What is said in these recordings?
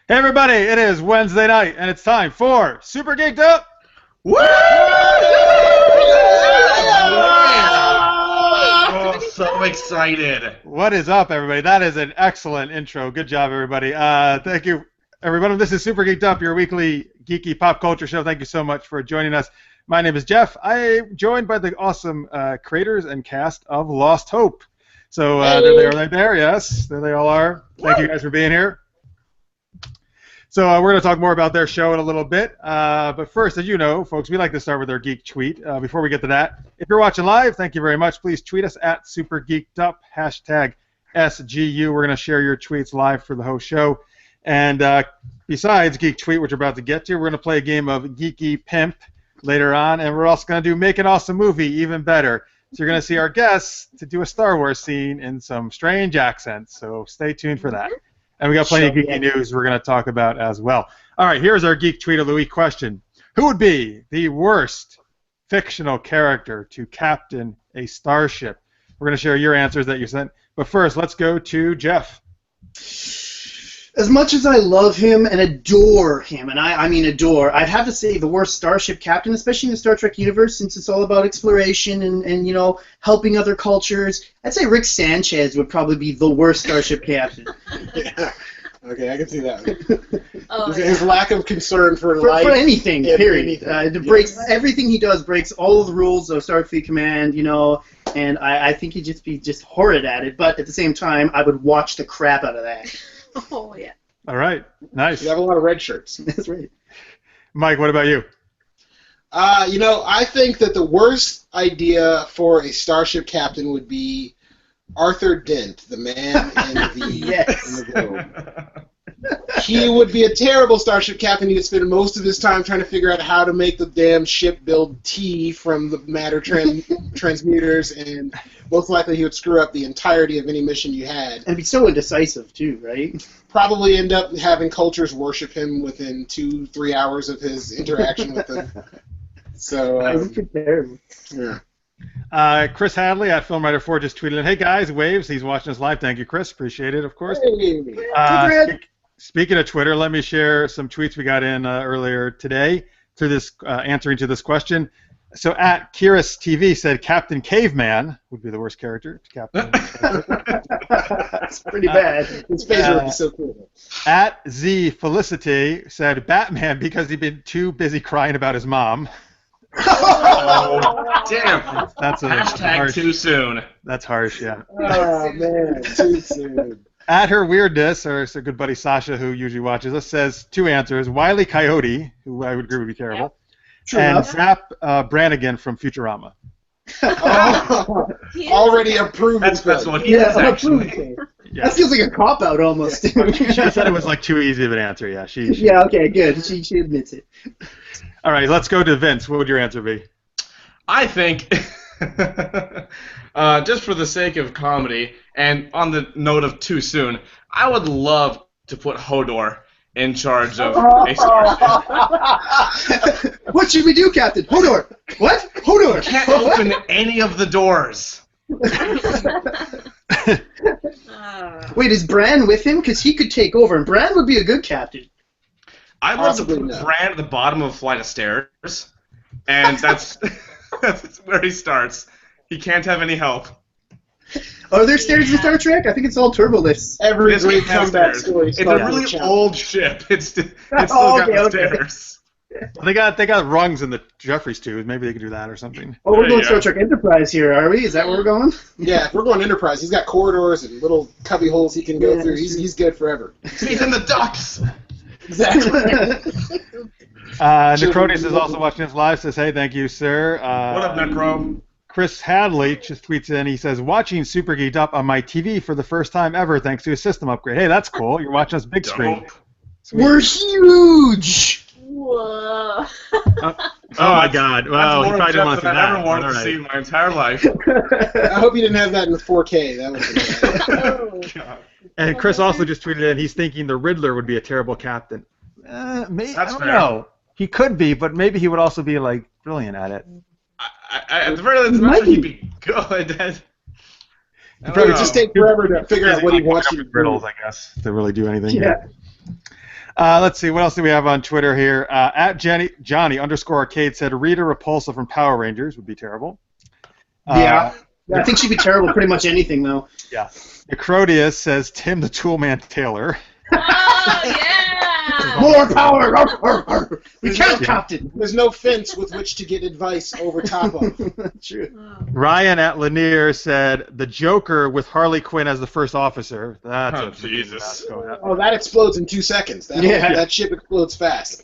Hey everybody, it is Wednesday night, and it's time for Super Geeked Up! Woo! Oh, so excited. What is up, everybody? That is an excellent intro. Good job, everybody. Thank you, everybody. This is Super Geeked Up, your weekly geeky pop culture show. Thank you so much for joining us. My name is Jeff. I'm joined by the awesome creators and cast of Lost Hope. So there they are right there, yes. There they all are. Thank you guys for being here. So we're going to talk more about their show in a little bit. But first, as you know, folks, we like to start with our geek tweet. Before we get to that, if you're watching live, thank you very much. Please tweet us at SuperGeekedUp, hashtag SGU. We're going to share your tweets live for the whole show. And besides Geek Tweet, which we're about to get to, we're going to play a game of Geeky Pimp later on. And we're also going to do Make an Awesome Movie even better. So you're going to see our guests to do a Star Wars scene in some strange accents. So stay tuned for that. And we got plenty of geeky news we're going to talk about as well. All right, here's our Geek Tweet of the Week question. Who would be the worst fictional character to captain a starship? We're going to share your answers that you sent. But first, let's go to Jeff. As much as I love him and adore him, and I mean adore, I'd have to say the worst starship captain, especially in the Star Trek universe, since it's all about exploration and you know, helping other cultures. I'd say Rick Sanchez would probably be the worst starship captain. Yeah. Okay, I can see that. His lack of concern for life. For anything, period. Anything. It breaks everything he does breaks all of the rules of Starfleet Command, you know, and I think he'd just be horrid at it. But at the same time, I would watch the crap out of that. Oh, yeah. All right, nice. You have a lot of red shirts. That's right. Mike, what about you? I think that the worst idea for a starship captain would be Arthur Dent, the man in the, Yes. in the globe. He would be a terrible starship captain. He would spend most of his time trying to figure out how to make the damn ship build tea from the matter transmuters, and most likely he would screw up the entirety of any mission you had. And be so indecisive, too, right? Probably end up having cultures worship him within 2-3 hours of his interaction with them. So, That would be terrible. yeah. Chris Hadley at FilmWriter4 just tweeted in, hey guys, waves. He's watching us live. Thank you, Chris. Appreciate it, of course. Hey. Speaking of Twitter, let me share some tweets we got in earlier today to this answering to this question. So at Kiris TV said Captain Caveman would be the worst character to captain. That's pretty bad. His face would be so cool. At Z Felicity said Batman because he'd been too busy crying about his mom. Oh, damn. That's a Hashtag harsh, too soon. That's harsh, yeah. Oh, man. Too soon. At her weirdness, or it's a good buddy Sasha, who usually watches us, says two answers: Wile E. Coyote, who I would agree would be terrible, True and enough. Zap Brannigan from Futurama. Oh, already approved. That's what he Yeah, is, actually. okay. Yeah. That feels like a cop-out almost. She said it was like too easy of an answer. Yeah, she. Yeah, okay, good. She admits it. All right, let's go to Vince. What would your answer be? I think, just for the sake of comedy, and on the note of too soon, I would love to put Hodor in charge of a starship. What should we do, Captain? Hodor! What? Hodor! Can't open any of the doors. Wait, is Bran with him? Because he could take over, and Bran would be a good captain. I'd love to Possibly put not. Bran at the bottom of a flight of stairs, and that's that's where he starts. He can't have any help. Are there stairs in Star Trek? I think it's all turbo lifts. Every This great game has combat stairs. story It's a starts really with a challenge. old ship. It's still Oh, got okay, the okay. stairs. They got rungs in the Jeffries too. Maybe they could do that or something. Oh, we're going Yeah. Star Trek Enterprise here, are we? Is that where we're going? Yeah, if we're going Enterprise, he's got corridors and little cubby holes he can go through. He's good forever. He's in the ducts. Exactly. Necronis is also watching us live. Says, hey, thank you, sir. What up, Necro? Chris Hadley just tweets in. He says, watching Super Geeked Up on my TV for the first time ever thanks to a system upgrade. Hey, that's cool. You're watching us big screen. Dope. We're huge! Whoa. Oh my God! Well, That's he more probably didn't want Jeff to see than I that. ever wanted All to right. see in my entire life. I hope you didn't have that in the 4K. That would be bad. Oh. And Chris also just tweeted in. He's thinking the Riddler would be a terrible captain. Maybe, I That's don't fair. know. He could be, but maybe he would also be like brilliant at it. At the very least, I'm not sure he'd be good. It would just take forever to figure out what he wants you to do. riddles, I guess, to really do anything. Yeah. Let's see, what else do we have on Twitter here? At Johnny_Arcade said Rita Repulsa from Power Rangers would be terrible. Yeah. I think she'd be terrible at pretty much anything, though. Yeah. Acrodius says Tim the Toolman Taylor. Oh, yeah! More power! Arr, arr, arr. We can't, Captain! There's no fence with which to get advice over top of. True. Oh. Ryan at Lanier said the Joker with Harley Quinn as the first officer. That's Oh, a Jesus. that's going up. Oh, that explodes in 2 seconds. That ship explodes fast.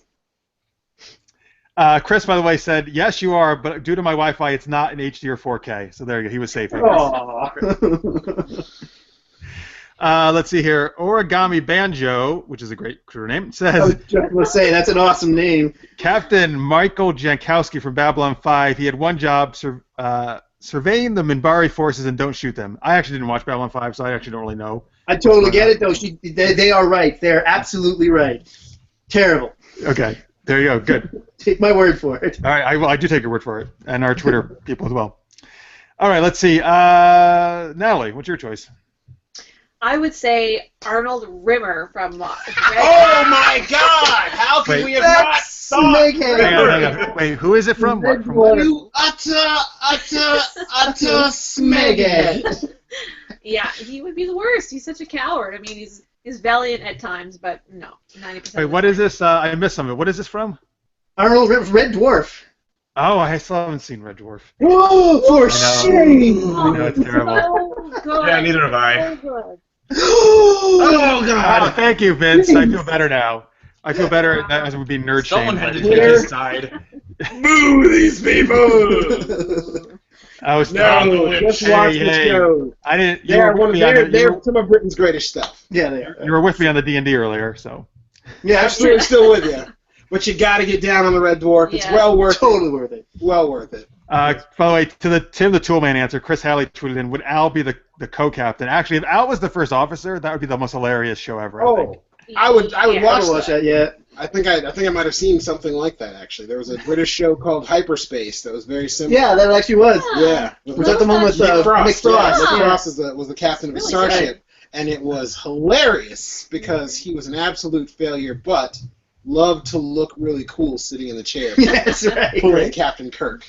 Chris, by the way, said, yes, you are, but due to my Wi-Fi, it's not in HD or 4K. So there you go. He was safe. I guess. Let's see here. Origami Banjo, which is a great crew name, I was says just going to say, that's an awesome name. Captain Michael Jankowski from Babylon 5. He had one job, surveying the Minbari forces and don't shoot them. I actually didn't watch Babylon 5, so I actually don't really know. I totally get it, though. They are right. They're absolutely right. Terrible. Okay. There you go. Good. Take my word for it. All right. I do take your word for it, and our Twitter people as well. All right. Let's see. Natalie, what's your choice? I would say Arnold Rimmer from Red. Oh my God! How can Wait. we have not thought? Hang on. Wait, who is it from? What? From what? You utter smeghead. Yeah, he would be the worst. He's such a coward. I mean, he's valiant at times, but no, 90%. Wait, what is this? I missed some of it. What is this from? Arnold Red Dwarf. Oh, I still haven't seen Red Dwarf. Whoa, for I know. shame! I know it's terrible. So good. Yeah, neither have I. So good. Oh God! Thank you, Vince. I feel better now. I feel better as we're being nerd Someone shamed. had to take his side. Boo these people! I was No, just watch the show. I didn't. You They're were with me on the, they're some of Britain's greatest stuff. Yeah, they are. you were with me on the D&D earlier, so. Yeah, Absolutely still with you. But you got to get down on the Red Dwarf. It's Yeah. well worth it. totally worth it. Well worth it. By the way, to the Tim the Toolman answer, Chris Halley tweeted in, would Al be the co-captain? Actually, if Al was the first officer, that would be the most hilarious show ever, I think. I would Yeah. I watch haven't watched that yet. I think I might have seen something like that actually. There was a British show called Hyperspace that was very similar. Yeah, that actually was. Yeah. Was that the one with Nick Frost? Nick Frost? Yeah, Nick Yeah. Frost was the captain of a Really starship, and it was hilarious because he was an absolute failure, but loved to look really cool sitting in the chair, Yeah, that's right. pulling Captain Kirk.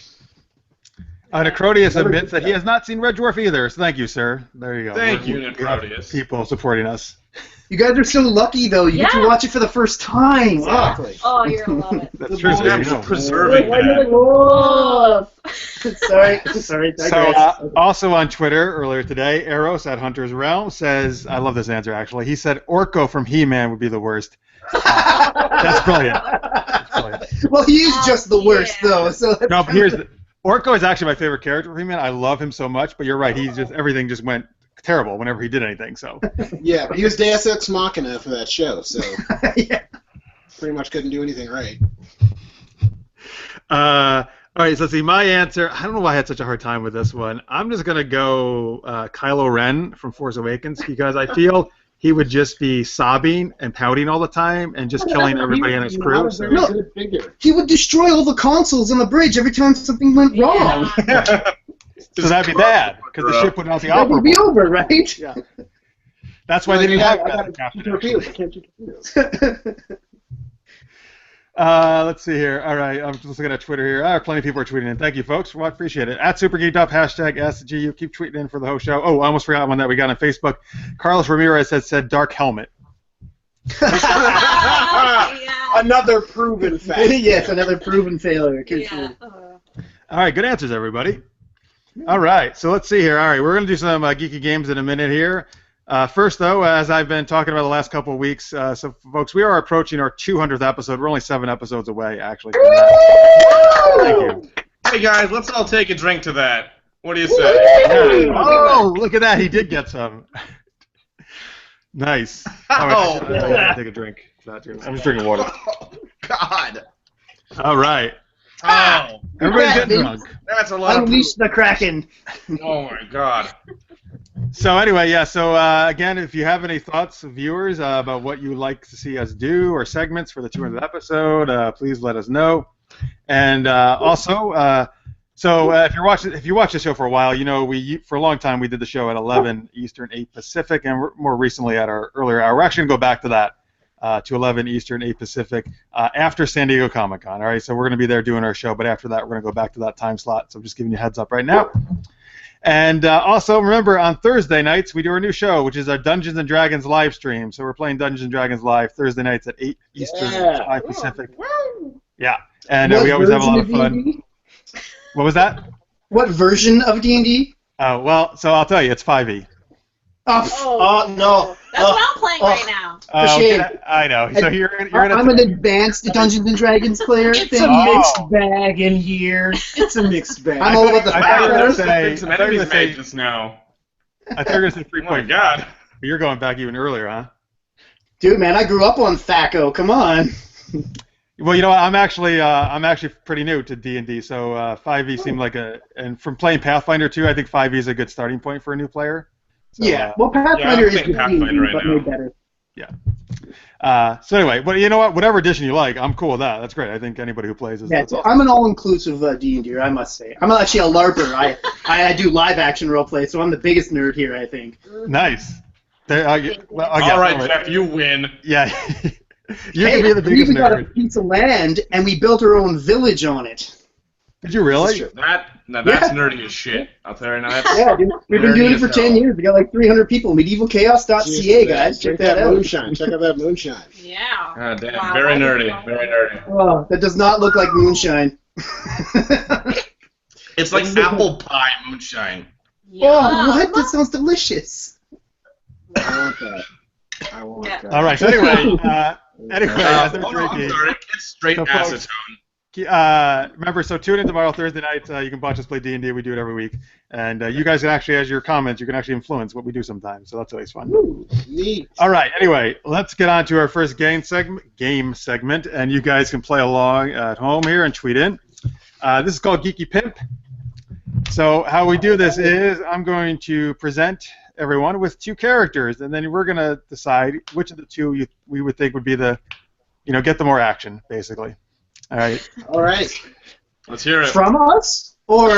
Necrodius admits that he has not seen Red Dwarf either, so thank you, sir. There you go. Thank you, We have Necrodius. people supporting us. You guys are so lucky, though. You get to Yeah. watch it for the first time. Exactly. Oh, you're gonna love it. That's true. I'm So, preserving that. Oh. Sorry. Digress. also on Twitter earlier today, Eros at Hunter's Realm says, I love this answer actually. He said Orko from He-Man would be the worst. That's brilliant. That's brilliant. Well, he is just the worst, Yeah. though. So that's No, but here's the, Orko is actually my favorite character from He-Man. I love him so much, but you're right. He's just everything just went terrible whenever he did anything. So Yeah, but he was Deus Ex Machina for that show, so yeah. pretty much couldn't do anything right. all right, so let's see. My answer, I don't know why I had such a hard time with this one. I'm just going to go Kylo Ren from Force Awakens because I feel he would just be sobbing and pouting all the time and just killing everybody in his crew. So. No. Good figure. He would destroy all the consoles on the bridge every time something went wrong. Yeah. So that'd be bad because the ship would not be That would be operable. over, right? Yeah. That's why they didn't have I that. got two torpedoes. I can't do torpedoes. Let's see here. All right, I'm just looking at Twitter here. Plenty of people are tweeting in. Thank you, folks. Well, I appreciate it. At Super Geeked Up, hashtag SGU. Keep tweeting in for the whole show. Oh, I almost forgot one that we got on Facebook. Carlos Ramirez had said Dark Helmet. Yeah. Another proven fact. Yes, another proven failure. Good Yeah. fool. All right, good answers, everybody. All right, so let's see here. All right, we're going to do some geeky games in a minute here. First, though, as I've been talking about the last couple of weeks, so folks, we are approaching our 200th episode. We're only 7 episodes away, actually. From that. Thank you. Hey guys, let's all take a drink to that. What do you say? Oh, look at that. He did get some. Nice. All right, Oh. I'm gonna take a drink. I'm just drinking water. Oh, God. All right. Oh, Everybody's that, getting Vince? drunk. that's a lot of Unleash the Kraken. Oh my God. So anyway, yeah. So again, if you have any thoughts, viewers, about what you would like to see us do or segments for the 200th episode, please let us know. And also, if you watch the show for a while, you know for a long time we did the show at 11 Eastern, 8 Pacific, and more recently at our earlier hour. We're actually gonna go back to that to 11 Eastern, 8 Pacific, after San Diego Comic-Con. All right, so we're going to be there doing our show, but after that, we're going to go back to that time slot. So I'm just giving you a heads up right now. And also, remember, on Thursday nights, we do our new show, which is our Dungeons & Dragons live stream. So we're playing Dungeons & Dragons live Thursday nights at 8 Eastern, 5 Pacific. Yeah, and we always have a lot of fun. What was that? What version of D&D? Oh, well, so I'll tell you, it's 5e. No. That's what I'm playing right now. Shame. I know. So you're in I'm an advanced Dungeons and Dragons player. It's a mixed bag in here. It's a mixed bag. I'm all about the I thought you were gonna Say, say. some I thought you were enemies gonna made say. just now. I thought you were gonna say Oh my 3.5. god. You're going back even earlier, huh? Dude, man, I grew up on THACO. Come on. Well, you know what? I'm actually pretty new to D&D, so 5e seemed like and from playing Pathfinder 2, I think 5e is a good starting point for a new player. So, Yeah. Well, Pathfinder is playing good Pathfinder D&D, right but now. made better. So anyway, but you know what? Whatever edition you like, I'm cool with that. That's great. I think anybody who plays is. Yeah, That's awesome. I'm an all-inclusive D&D, I must say. I'm actually a LARPer. I do live-action roleplay, so I'm the biggest nerd here, I think. Nice. There, All right, Jeff, you win. Yeah. You Hey, can be the we biggest even got a nerd. piece of land, and we built our own village on it. Did you really? That's nerdy as shit. I'll tell you now. That's Yeah, dude. We've been nerdy doing it as for hell. 10 years. We got like 300 people. MedievalChaos.ca, guys. Check that out. Moonshine. Check out that moonshine. Yeah. God damn, Wow, very I nerdy, didn't know very that. nerdy. Oh, that does not look like moonshine. It's like apple pie moonshine. Oh, what? That sounds delicious. I want that. I want Yeah. that. All right. So anyway, as they're I'm drinking, sorry, it's straight So, folks, acetone. remember, so tune in tomorrow, Thursday night. You can watch us play D&D. We do it every week, and you guys can actually, as your comments, you can actually influence what we do sometimes. So that's always fun. Ooh, neat. All right. Anyway, let's get on to our first game segment, and you guys can play along at home here and tweet in. This is called Geeky Pimp. So how we do this is I'm going to present everyone with two characters, and then we're going to decide which of the two we would think would be the, get the more action, basically. All right. All right. Let's hear it. From us? Or...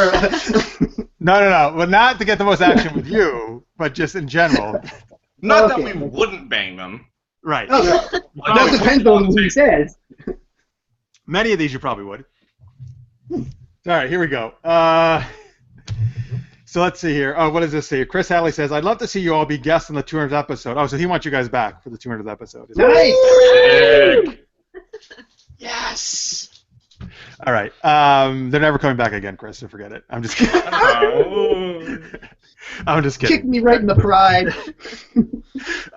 No. Well, not to get the most action with you, but just in general. Not Okay. that we wouldn't bang them. Right. Okay. But That depends on who says. Many of these you probably would. All right, here we go. So let's see here. Oh, what does this say? Chris Halley says, I'd love to see you all be guests on the 200th episode. Oh, so he wants you guys back for the 200th episode. Nice. Sick. Yes. All right. They're never coming back again, Chris, so forget it. I'm just kidding. Oh. I'm just Kick kidding. me right in the pride.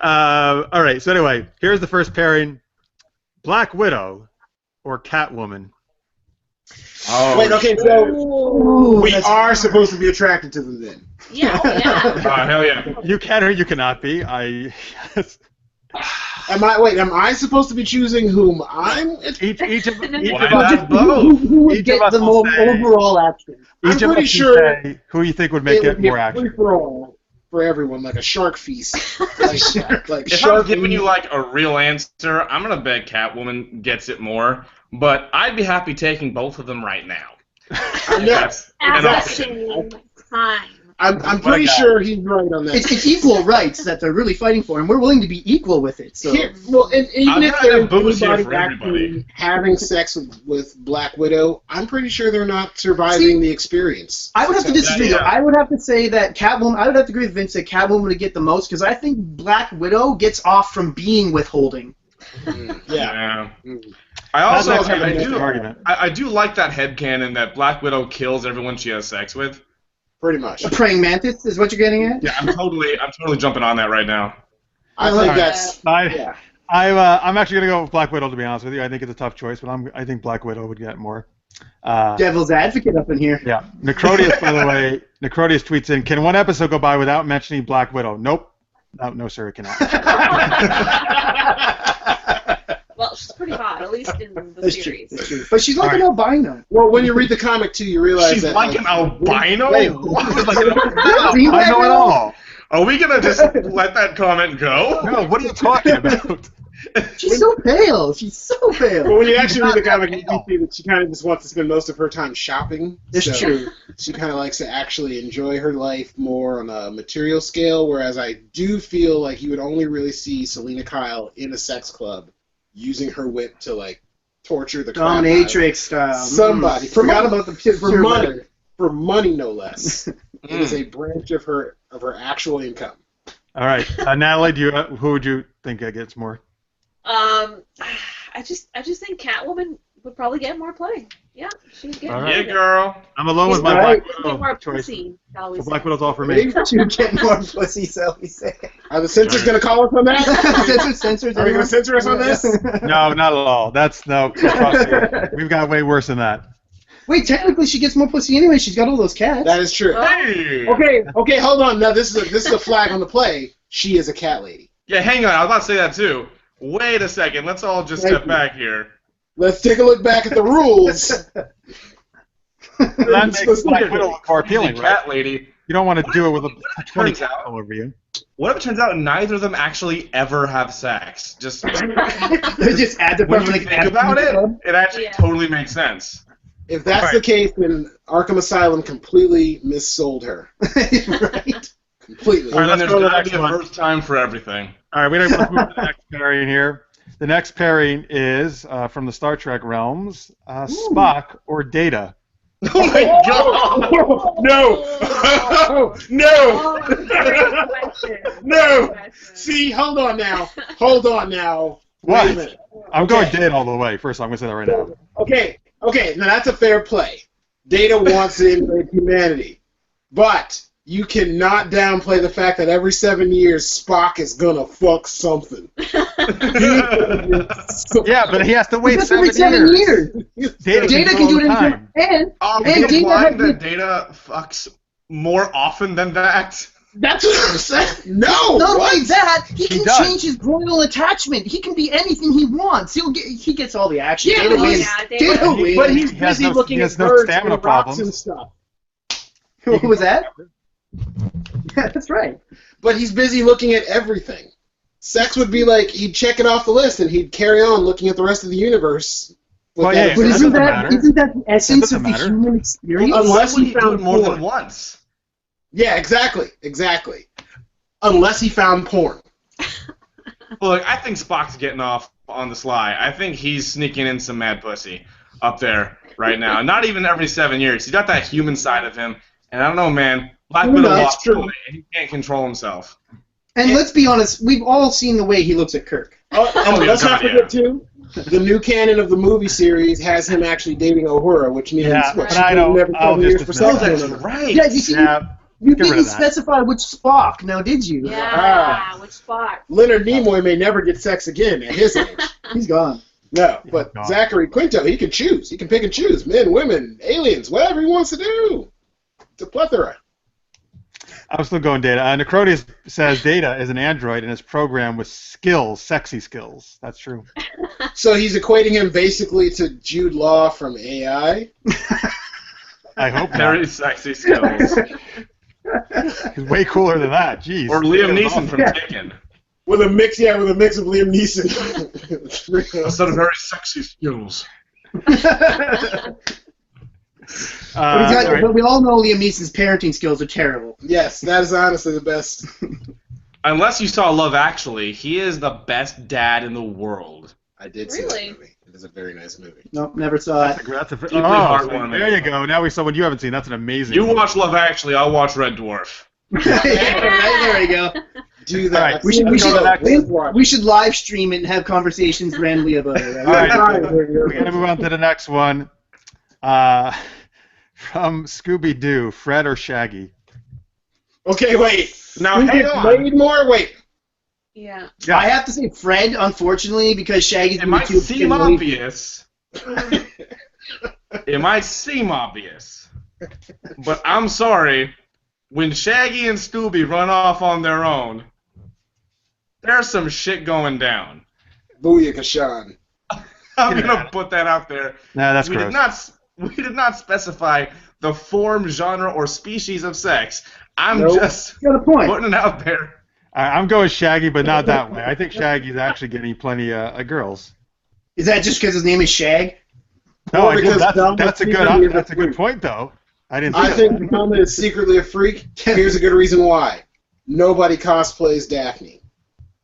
All right, so anyway, here's the first pairing. Black Widow or Catwoman. Oh, Wait, okay, so Ooh, we that's- are supposed to be attracted to them then. Yeah, oh, yeah. Oh, hell yeah. You can or you cannot be. Am I supposed to be choosing whom I'm? Each of Why us, not both? Who would Each get of us the will more say- overall action? I'm each of pretty us can sure say who you think would make It it would be more a action. free for all for everyone, like a shark feast. like If shark I'm giving you like a real answer, I'm gonna bet Catwoman gets it more. But I'd be happy taking both of them right now. That's At an the option. same time. I'm What pretty a guy. sure he's right on that. It's equal rights that they're really fighting for, and we're willing to be equal with it. So Here, well, and even I'm if gonna there's have booze here anybody for everybody. actually having sex with Black Widow, I'm pretty sure they're not surviving See, the experience. I would have to disagree. Yeah. Though. I would have to say that Catwoman. I would have to agree with Vince that Catwoman would get the most because I think Black Widow gets off from being withholding. Yeah. Yeah. I also That's actually I an interesting do argument. I do like that headcanon that Black Widow kills everyone she has sex with. Pretty much. A praying mantis is what you're getting at. Yeah, I'm totally jumping on that right now. I think Alright. that's yeah. I'm actually gonna go with Black Widow, to be honest with you. I think it's a tough choice, but I think Black Widow would get more. Devil's advocate up in here. Yeah. Necrodius, by the way, Necrodius tweets in, can one episode go by without mentioning Black Widow? Nope. No, sir, it cannot. Well, she's pretty hot, at least in the That's true. series. That's true. But she's like All an albino. Well, when you read the comic too, you realize She's that like an albino? Wait, See I that know it now? all. Are we gonna just let that comment go? No, what are you talking about? She's so pale. She's so But pale. when you actually read the Not comic, that you can see that she kind of just wants to spend most of her time shopping. It's So true. She kind of likes to actually enjoy her life more on a material scale, whereas I do feel like you would only really see Selena Kyle in a sex club using her whip to, like, torture the crap out of Dominatrix style. somebody. Forgot about the For money. For money, no less. It is a branch of her actual income. All right, Natalie, who would you think gets more? I just think Catwoman would probably get more play. Yeah, she'd get All more right. Yeah, of it. girl. I'm alone with my Right. Black Get more Widow choice. pussy, shall we So say. Black Widow's all for me. To get more pussy, so we say. Are the censors going to call us on that? Censors. Are we going to censor us on this? No, not at all. No. We've got way worse than that. Wait, technically she gets more pussy anyway. She's got all those cats. That is true. Hey! Okay, hold on. Now this is a flag on the play. She is a cat lady. Yeah, hang on. I was about to say that too. Wait a second. Let's all just Thank step you. back here. Let's take a look back at the rules. That makes Black Widow look more appealing, right? Cat lady. You don't want to do it with a it 20 turns cat out- all over you. What if it turns out neither of them actually ever have sex? Just They just add the when part you like think about it, it actually Yeah. totally makes sense. If that's Right. the case, then Arkham Asylum completely missold her. Right. Completely. All right, Well, then let's there's go to the gotta next be a one. first time for everything. All right, let's move to the next pairing here. The next pairing is from the Star Trek realms, Spock or Data. Oh my god! No! No! Oh, good question. No! Good question. See, hold on now. Wait a What? minute. I'm going Okay. Data all the way. First, I'm going to say that right now. Okay, now that's a fair play. Data wants to invade humanity. But you cannot downplay the fact that every 7 years Spock is gonna fuck something. Yeah, but he has to wait That's 7 every 7 years. Data Data can can do it all the anytime. time. And Are we And Data implying has- that Data fucks more often than that? That's what I'm saying. No! not what? only that, he can does. change his royal attachment. He can be anything he wants. He gets all the action. Yeah, Data but wins. yeah, Data Data- wins. But he's He has busy no- looking he at has no birds stamina and rocks problems. and stuff. What was that? Yeah, that's right. But he's busy looking at everything. Sex would be like he'd check it off the list and he'd carry on looking at the rest of the universe. with Well, that yeah, But that isn't doesn't that matter. isn't that the essence doesn't of the matter. human experience? Unless Why would he he do found it more porn. than once? Yeah, exactly. Unless he found porn. Look, I think Spock's getting off on the sly. I think he's sneaking in some mad pussy up there right now. Not even every 7 years. He's got that human side of him, and I don't know, man. Black Widow That's lost true. fully, and he can't control himself. And let's be honest, we've all seen the way he looks at Kirk. Oh, and yeah, let's not God, forget too, the new canon of the movie series has him actually dating Uhura, which means Yeah, what, but she I did don't- every I'll 7 years just for dismiss cell that. phone. That's right. Yeah, you see, Yeah. you Get rid didn't of that. specify which Spock, now did you? Yeah, which spot? Leonard Nimoy may never get sex again at his age. He's gone. No, but God. Zachary Quinto, he can choose. He can pick and choose. Men, women, aliens, whatever he wants to do. It's a plethora. I'm still going Data. Necronius says Data is an android and is programmed with skills, sexy skills. That's true. So he's equating him basically to Jude Law from AI. I hope Very not. sexy skills. He's way cooler than that. Jeez. Or Liam Neeson from Taken. With a mix of Liam Neeson. Instead of very sexy skills. But we all know Liam Neeson's parenting skills are terrible. Yes, that is honestly the best. Unless you saw Love Actually, he is the best dad in the world. I did see Really? that movie. It is a very nice movie. Nope, never saw it. That's a, Deeply oh, heartwarming. there you go. Now we saw one you haven't seen. That's an amazing. You movie. watch Love Actually, I'll watch Red Dwarf. Right, there we go. Do that. All right, We should, we, Go to should, the next we, we should live stream it and have conversations randomly about it. All right, Right. we're gonna move on to the next one. From Scooby-Doo, Fred or Shaggy? Okay, wait. Now, Who hang gets on. laid more? Wait. Yeah. Yeah. I have to say Fred, unfortunately, because Shaggy's It might too seem getting laid. obvious. It might seem obvious. But I'm sorry. When Shaggy and Scooby run off on their own, there's some shit going down. Booyaka Sean. I'm gonna put that out there. Nah, that's we gross. did not specify the form, genre, or species of sex. I'm Nope. just You got a point. putting it out there. I'm going Shaggy, but not that way. I think Shaggy's actually getting plenty of girls. Is that just because his name is Shag? No, Or I because think Velma that's a secretly is good freak. point though. I didn't. I Think think Velma is secretly a freak. Here's a good reason why. Nobody cosplays Daphne.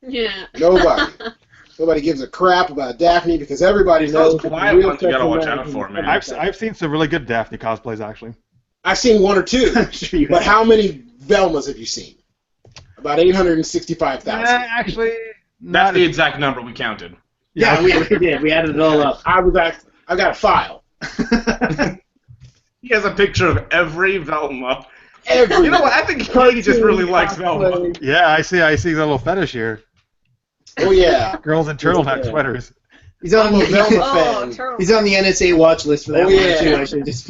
Yeah. Nobody. Nobody gives a crap about Daphne because everybody Those knows that the quiet real ones you gotta sexual watch out matters for, is man. I've seen some really good Daphne cosplays actually. I've seen one or two. I'm sure you But have. how many Velmas have you seen? About 865,000. Actually, That's not the exact number we counted. Yeah, we did. We added it all up. I've got a file. He has a picture of every Velma. Every You know what? I think he just really likes Velma. cosplay. Yeah, I see the little fetish here. Oh yeah. Girls in turtleneck Yeah. sweaters. He's on I'm a Velma the fan. turtle. he's on the NSA watch list for that Oh, one yeah. too. I should just.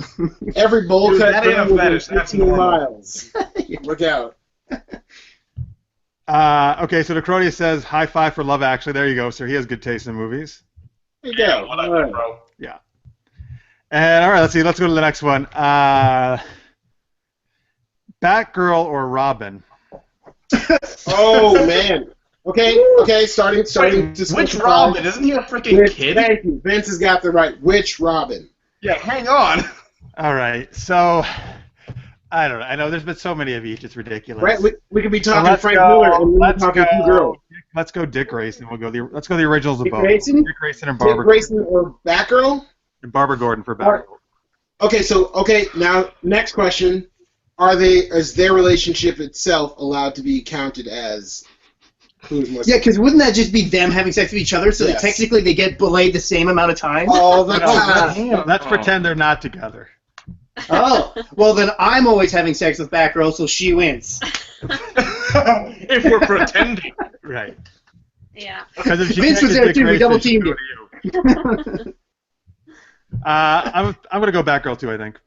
Every bowl Dude, cut that ain't a within fetish, that's 15 normal. miles. Look out. Okay, so Decrodia says high five for Love Actually. There you go, sir. He has good taste in movies. There you go. Whatever, All right. bro. And all right, let's see. Let's go to the next one. Batgirl or Robin? Oh man. Okay. Starting Wait, to which specify. Robin? Isn't he a freaking Which, kid? thank you. Vince has got the right. Which Robin? Yeah, hang on. All right, so I don't know. I know there's been so many of each. It's ridiculous. Right. We could be So talking Frank Miller and we're talking two girls. Let's go Dick Grayson. Let's go the originals of Dick both. Grayson? Dick Grayson and Dick Barbara Grayson or Batgirl? and Barbara Gordon for Or- Batgirl. Okay. Now next question: is their relationship itself allowed to be counted as who's more? Yeah, because wouldn't that just be them having sex with each other? So that Yes. technically they get belayed the same amount of time. all the No, time. let's pretend they're not together. Oh, well then I'm always having sex with Batgirl, so she wins. If we're pretending. Right. Yeah. Because if she Vince was catches there Dick too. We Grayson, double she'll teamed go to you. I'm gonna go Batgirl too. I think.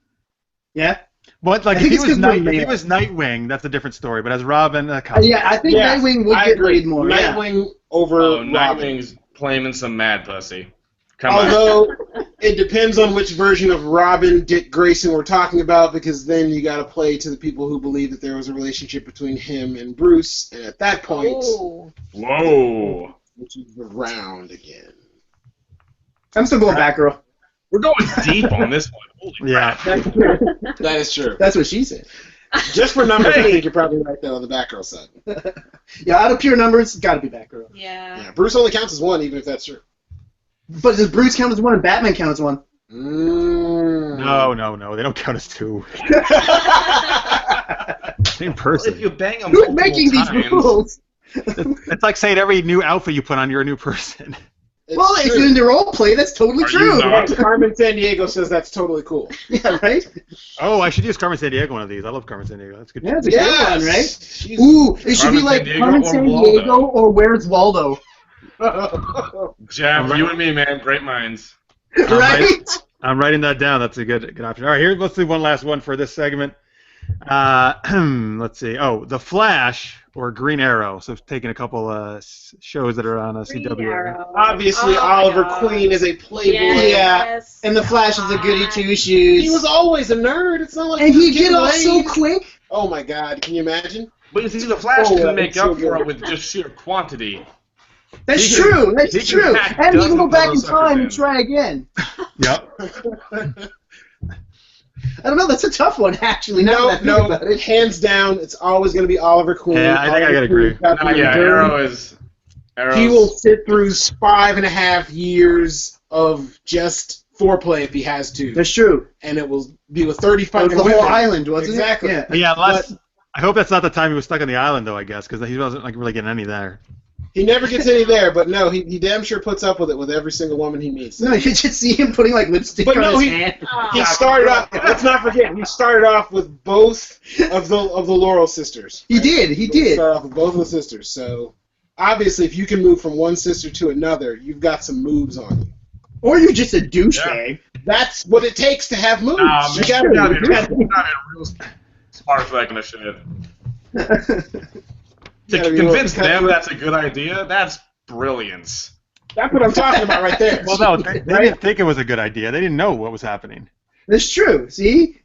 Yeah. But like I if think he it's was 'cause we're if he male. was Nightwing, that's a different story. But as Robin, Yeah, I think Yes, Nightwing would I get agree. laid more. Yeah. Nightwing over Oh, Robin. Nightwing's claiming some mad pussy. Come on. Although it depends on which version of Robin Dick Grayson we're talking about, because then you got to play to the people who believe that there was a relationship between him and Bruce, and at that point, Oh. Whoa. which is around again. I'm still going Batgirl. We're going deep on this one. Holy Yeah. crap. That is true. That's what she said. Just for numbers, I Hey. think you're probably right though on the Batgirl side. Yeah, out of pure numbers, it's got to be Batgirl. Yeah. Yeah, Bruce only counts as one, even if that's true. But does Bruce count as one and Batman count as one? No, they don't count as two. Same If person. you bang them Who's making these rules? It's like saying every new outfit you put on, you're a new person. It's Well, if true. you're in the role play, that's totally Are you true. not? Carmen Sandiego says that's totally cool. Yeah, right? Oh, I should use Carmen Sandiego one of these. I love Carmen Sandiego. That's good. Yeah, it's a good one, right? She's- Ooh, it should be Carmen like Sandiego Carmen or San Waldo? Diego or Where's Waldo? Jeff, you and me, man. Great minds. Right? I'm writing that down. That's a good option. All right, here, let's do one last one for this segment. Let's see. Oh, The Flash or Green Arrow. So taking a couple shows that are on Green CW. Arrow. Obviously, Oh my Oliver God. Queen is a playboy. Yes. And the Flash is a goody two He shoes. was always a nerd. It's not like And was he get getting off so laid. quick. Oh my God! Can you imagine? But you see, the Flash Oh, can make it's so up for good. it with just sheer quantity. That's He can- true. he That's can true. pack And he can go dozens of back in those suckers time in. and try again. Yep. I don't know. That's a tough one, actually. Now that I think about it. Hands down, it's always going to be Oliver Queen. Yeah, I think I Oliver gotta agree. Queen's got Nah, the yeah, endurance. Arrow's He will sit through 5.5 years of just foreplay if he has to, That's true. and it will be with 30 That fucking was the whole women. island, wasn't Exactly. it? But yeah, I hope that's not the time he was stuck on the island, though. I guess because he wasn't like really getting any there. He never gets any there, but no, he damn sure puts up with it with every single woman he meets. No, you just see him putting like lipstick But on no, his he- hand. Oh. He started off. Let's not forget. He started off with both of the Laurel sisters. He did. He did. Started off with both of the sisters. So obviously, if you can move from one sister to another, you've got some moves on you. Or you're just a douchebag. That's what it takes to have moves. Nah, You man, gotta- you gotta you be gotta- real smart for that kind of shit. You To gotta be convince able to them cut that's a good idea, that's brilliance. That's what I'm talking about right there. Well, no, they didn't think it was a good idea. They didn't know what was happening. That's true. See,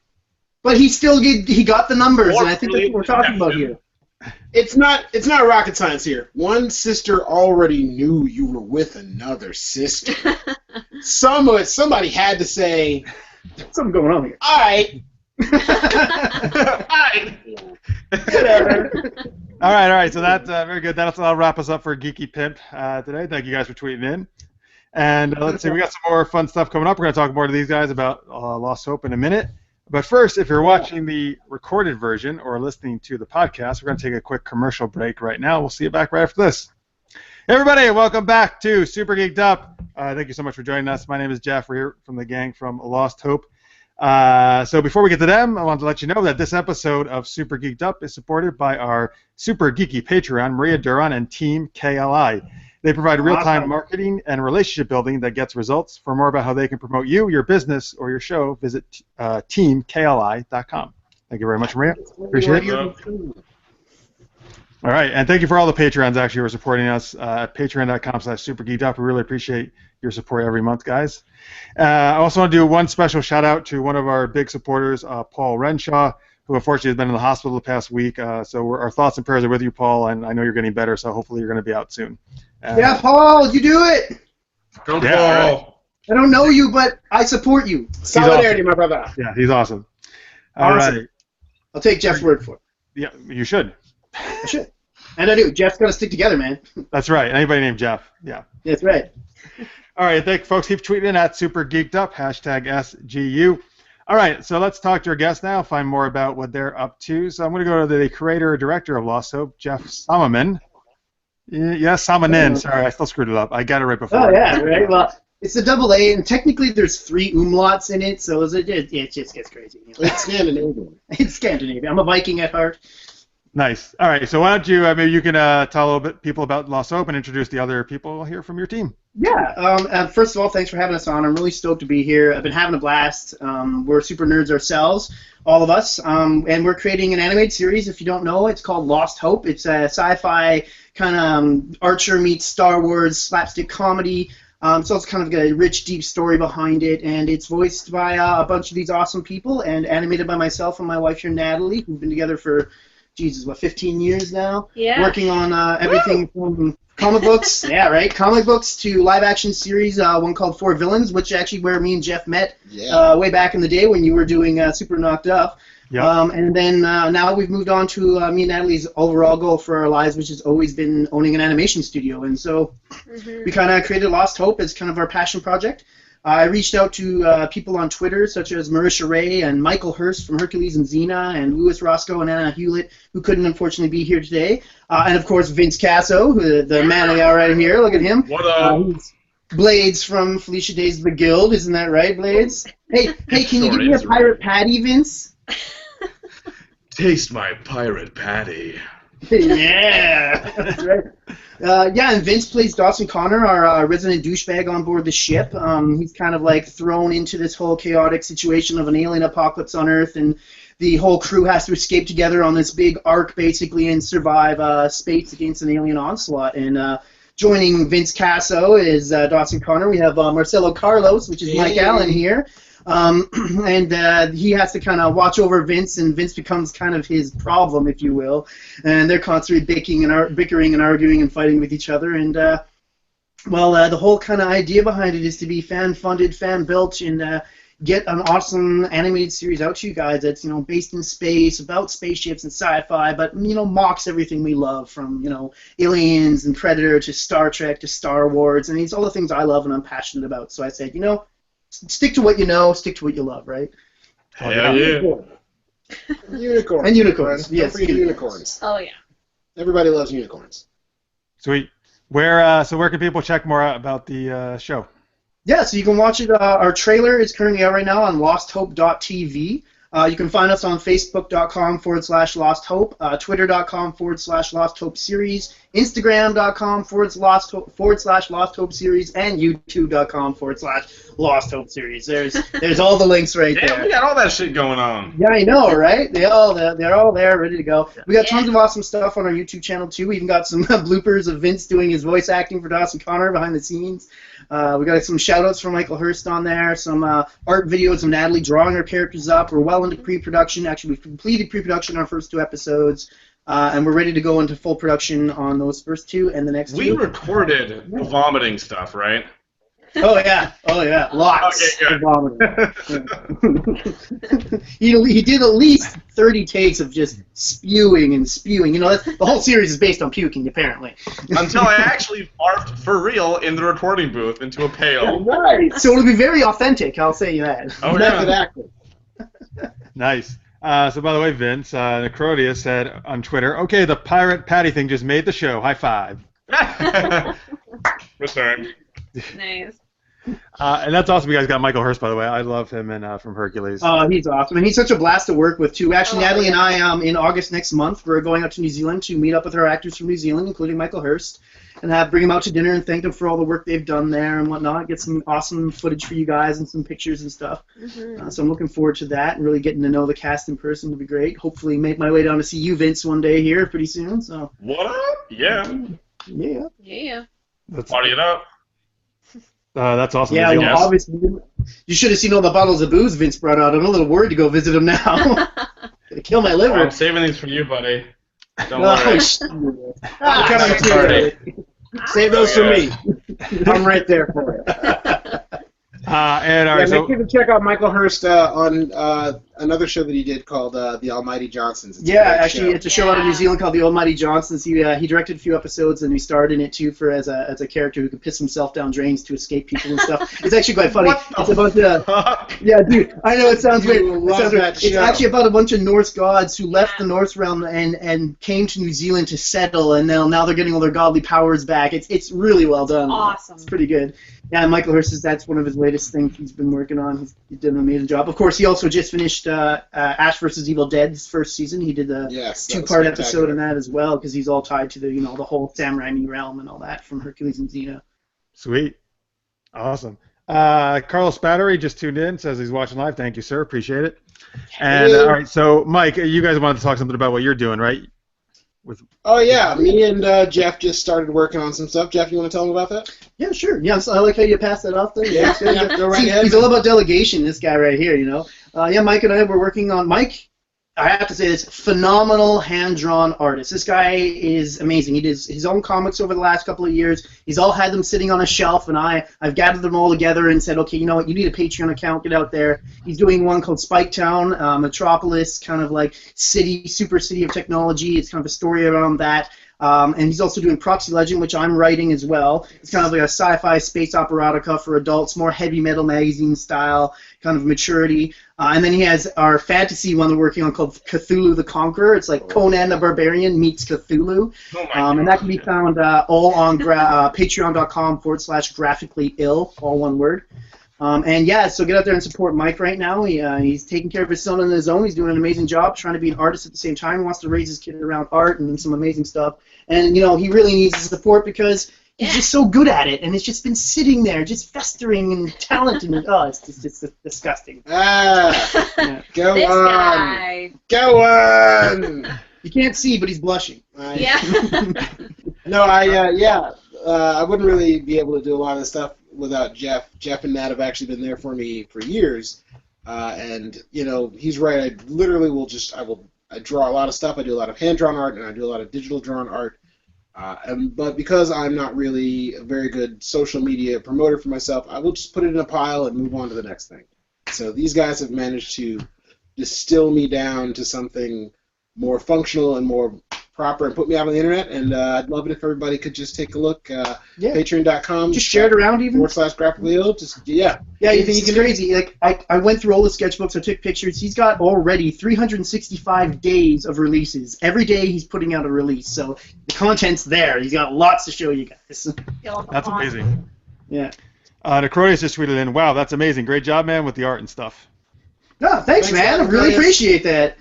but he still he got the numbers, Or and I think that's what we're talking about here. It's not rocket science here. One sister already knew you were with another sister. Somebody had to say, Something going on here. all right. Whatever. All right. So that's very good. That'll wrap us up for Geeky Pimp today. Thank you guys for tweeting in. And let's see, we got some more fun stuff coming up. We're going to talk more to these guys about Lost Hope in a minute. But first, if you're watching the recorded version or listening to the podcast, we're going to take a quick commercial break right now. We'll see you back right after this. Hey everybody, welcome back to Super Geeked Up. Thank you so much for joining us. My name is Jeff. We're here from the gang from Lost Hope. So before we get to them, I want to let you know that this episode of Super Geeked Up is supported by our super geeky Patreon, Maria Duran and Team KLI. They provide real-time marketing and relationship building that gets results. For more about how they can promote you, your business, or your show, visit teamkli.com. Thank you very much, Maria. Appreciate it. All right, and thank you for all the Patreons actually who are supporting us at patreon.com/supergeekedup. We really appreciate your support every month, guys. I also want to do one special shout-out to one of our big supporters, Paul Renshaw, who unfortunately has been in the hospital the past week. So our thoughts and prayers are with you, Paul, and I know you're getting better, so hopefully you're going to be out soon. Yeah, Paul, you do it. Go Paul. Right. I don't know you, but I support you. Solidarity, my brother. Yeah, he's awesome. All right. I'll take Jeff's word for it. Yeah, you should. I should. And I do. Jeff's got to stick together, man. That's right. Anybody named Jeff. Yeah. That's right. All right. Thank you, folks. Keep tweeting in at @SuperGeekedUp, #SGU. All right. So let's talk to our guests now, find more about what they're up to. So I'm going to go to the creator and director of Lost Hope, Jeff Samanin. Yes, Samanin. Sorry, I still screwed it up. I got it right before. Oh, yeah, right. Well, it's a double A, and technically there's 3 umlauts in it, so it just gets crazy. You know? It's Scandinavian. It's Scandinavian. I'm a Viking at heart. Nice. All right. So why don't you maybe you can tell a little bit people about Lost Hope and introduce the other people here from your team. Yeah. First of all, thanks for having us on. I'm really stoked to be here. I've been having a blast. We're super nerds ourselves, all of us, and we're creating an animated series. If you don't know, it's called Lost Hope. It's a sci-fi kind of Archer meets Star Wars slapstick comedy. So it's kind of got a rich, deep story behind it, and it's voiced by a bunch of these awesome people and animated by myself and my wife here, Natalie, who've been together for 15 years now? Yeah. Working on everything from comic books, comic books to live-action series, one called Four Villains, which actually where me and Jeff met way back in the day when you were doing Super Knocked Up. Yep. And then now we've moved on to me and Natalie's overall goal for our lives, which has always been owning an animation studio. And so we kind of created Lost Hope as kind of our passion project. I reached out to people on Twitter, such as Marisha Ray and Michael Hurst from Hercules and Xena, and Louis Roscoe and Anna Hewlett, who couldn't unfortunately be here today. And, of course, Vince Casso, the man we are right here. Look at him. What up? Blades from Felicia Days of the Guild. Isn't that right, Blades? Hey, can you Sure give me a is, pirate patty, Vince? Taste my pirate patty. Yeah, that's right. And Vince plays Dawson Connor, our resident douchebag on board the ship. He's kind of like thrown into this whole chaotic situation of an alien apocalypse on Earth, and the whole crew has to escape together on this big arc, basically, and survive space against an alien onslaught. And joining Vince Casso is Dawson Connor. We have Marcelo Carlos, which is Mike Allen here. And he has to kind of watch over Vince, and Vince becomes kind of his problem, if you will. And they're constantly bickering and arguing and fighting with each other. And, the whole kind of idea behind it is to be fan-funded, fan-built, and get an awesome animated series out to you guys that's, based in space, about spaceships and sci-fi, but, mocks everything we love from, Aliens and Predator to Star Trek to Star Wars. And it's all the things I love and I'm passionate about. So I said, stick to what you know, stick to what you love, right? Hell yeah. Unicorns. And unicorns, Don't forget unicorns. Oh, yeah. Everybody loves unicorns. Sweet. Where can people check more out about the show? Yeah, so you can watch it. Our trailer is currently out right now on losthope.tv. You can find us on facebook.com/losthope, twitter.com/losthopeseries, instagram.com/losthopeseries, and youtube.com/losthopeseries. There's all the links right Yeah, there. we got all that shit going on. Yeah, I know, right? They're all there, ready to go. We got tons of awesome stuff on our YouTube channel too. We even got some bloopers of Vince doing his voice acting for Dawson Connor behind the scenes. We got some shout-outs from Michael Hurst on there, some art videos of Natalie drawing her characters up. We're well into pre-production. Actually, we've completed pre-production on our first 2 episodes. And we're ready to go into full production on those first two and the next We two. recorded the vomiting stuff, right? Oh yeah, lots Okay, of vomiting. he did at least 30 takes of just spewing and spewing. You know, the whole series is based on puking, apparently. Until I actually barfed for real in the recording booth into a pail. Nice. So it'll be very authentic, I'll say that. Oh, Method yeah. acting. Nice. So, by the way, Vince, Necrodia said on Twitter, okay, the pirate Patty thing just made the show. High five. Returned. Nice. And that's awesome. You guys got Michael Hurst, by the way. I love him from Hercules. He's awesome, and he's such a blast to work with too. Actually, Oh, Natalie yeah. and I, in August next month, we're going up to New Zealand to meet up with our actors from New Zealand, including Michael Hurst, and bring them out to dinner and thank them for all the work they've done there and whatnot. Get some awesome footage for you guys and some pictures and stuff. Mm-hmm. So I'm looking forward to that and really getting to know the cast in person. Will be great. Hopefully, make my way down to see you, Vince, one day here pretty soon. So What up? Yeah. yeah. Yeah. That's Party it up. awesome. Yeah, Did you well, guess? obviously, you should have seen all the bottles of booze Vince brought out. I'm a little worried to go visit him now. Gonna kill my Oh, liver. I'm saving these for you, buddy. Don't Oh, worry. shit. I'm coming Next to party. you. Save those for me. Okay. I'm right there for you. And all Yeah, right, make sure to check out Michael Hurst on another show that he did called The Almighty Johnsons. It's a Yeah, great actually, show. it's a show out of New Zealand called The Almighty Johnsons. He directed a few episodes, and he starred in it too for as a character who could piss himself down drains to escape people and stuff. It's actually quite funny. What the It's about yeah, dude. I know it sounds You weird. will It love sounds that weird. It's show. actually about a bunch of Norse gods who left the Norse realm and came to New Zealand to settle, and now they're getting all their godly powers back. It's really well done. Awesome. It's pretty good. Yeah, Michael Hurst that's one of his latest things he's been working on. He's done an amazing job. Of course, he also just finished Ash vs. Evil Dead's first season. He did a Yes, that was two-part episode spectacular. in that as well because he's all tied to the whole Samurai realm and all that from Hercules and Xena. Sweet. Awesome. Carlos Battery just tuned in, says he's watching live. Thank you, sir. Appreciate it. And Hello. all right, so Mike, you guys wanted to talk something about what you're doing, right? Oh, yeah. Me and Jeff just started working on some stuff. Jeff, you want to tell him about that? Yeah, sure. Yeah, so I like how you pass that off there. Yeah, yeah, go right See, ahead. he's all about delegation, this guy right here, Yeah, Mike and I were working on Mike. I have to say this, phenomenal hand-drawn artist. This guy is amazing. He does his own comics over the last couple of years. He's all had them sitting on a shelf, and I've gathered them all together and said, okay, you know what, you need a Patreon account, get out there. He's doing one called Spike Town, Metropolis, kind of like super city of technology. It's kind of a story around that. And he's also doing Proxy Legend, which I'm writing as well. It's kind of like a sci-fi space operatica for adults, more heavy metal magazine style, kind of maturity. And then he has our fantasy one we're working on called Cthulhu the Conqueror. It's like Conan the Barbarian meets Cthulhu. Oh my And that can be found all on patreon.com/graphically ill, all one word. And yeah, so get out there and support Mike right now. He's taking care of his son on his own. He's doing an amazing job, trying to be an artist at the same time. He wants to raise his kid around art and some amazing stuff. And he really needs the support because he's just so good at it, and it's just been sitting there, just festering and talented. And, it's just disgusting. Ah, Yeah. go This on. guy. Go on. You can't see, but he's blushing. Yeah. No, I wouldn't really be able to do a lot of this stuff without Jeff. Jeff and Nat have actually been there for me for years, and he's right. I literally I draw a lot of stuff. I do a lot of hand-drawn art, and I do a lot of digital drawn art. But because I'm not really a very good social media promoter for myself, I will just put it in a pile and move on to the next thing. So these guys have managed to distill me down to something more functional and more proper and put me out on the internet, and I'd love it if everybody could just take a look. Yeah. Patreon.com. Just share it around even. /graphically ill. Yeah, Yeah, you think you it's can do it? crazy. Like I went through all the sketchbooks, I took pictures. He's got already 365 days of releases. Every day he's putting out a release, so the content's there. He's got lots to show you guys. That's amazing. Yeah. Necrodius just tweeted in, wow, that's amazing. Great job, man, with the art and stuff. No, thanks, man. I man. really Nice. appreciate that.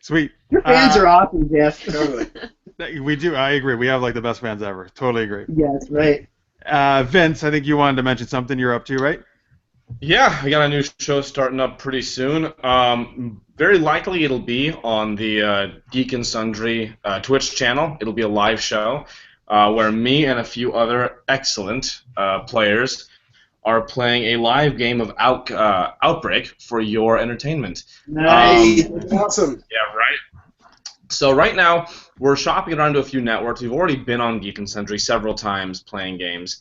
Sweet. Your fans are awesome, Jeff. Totally. We do. I agree. We have like the best fans ever. Totally agree. Yes, right. Vince, I think you wanted to mention something you're up to, right? Yeah, we got a new show starting up pretty soon. Very likely it'll be on the Geek and Sundry Twitch channel. It'll be a live show where me and a few other excellent players are playing a live game of Outbreak for your entertainment. Nice. Awesome. Yeah, right. So right now, we're shopping around to a few networks. We've already been on Geek and Sundry several times playing games,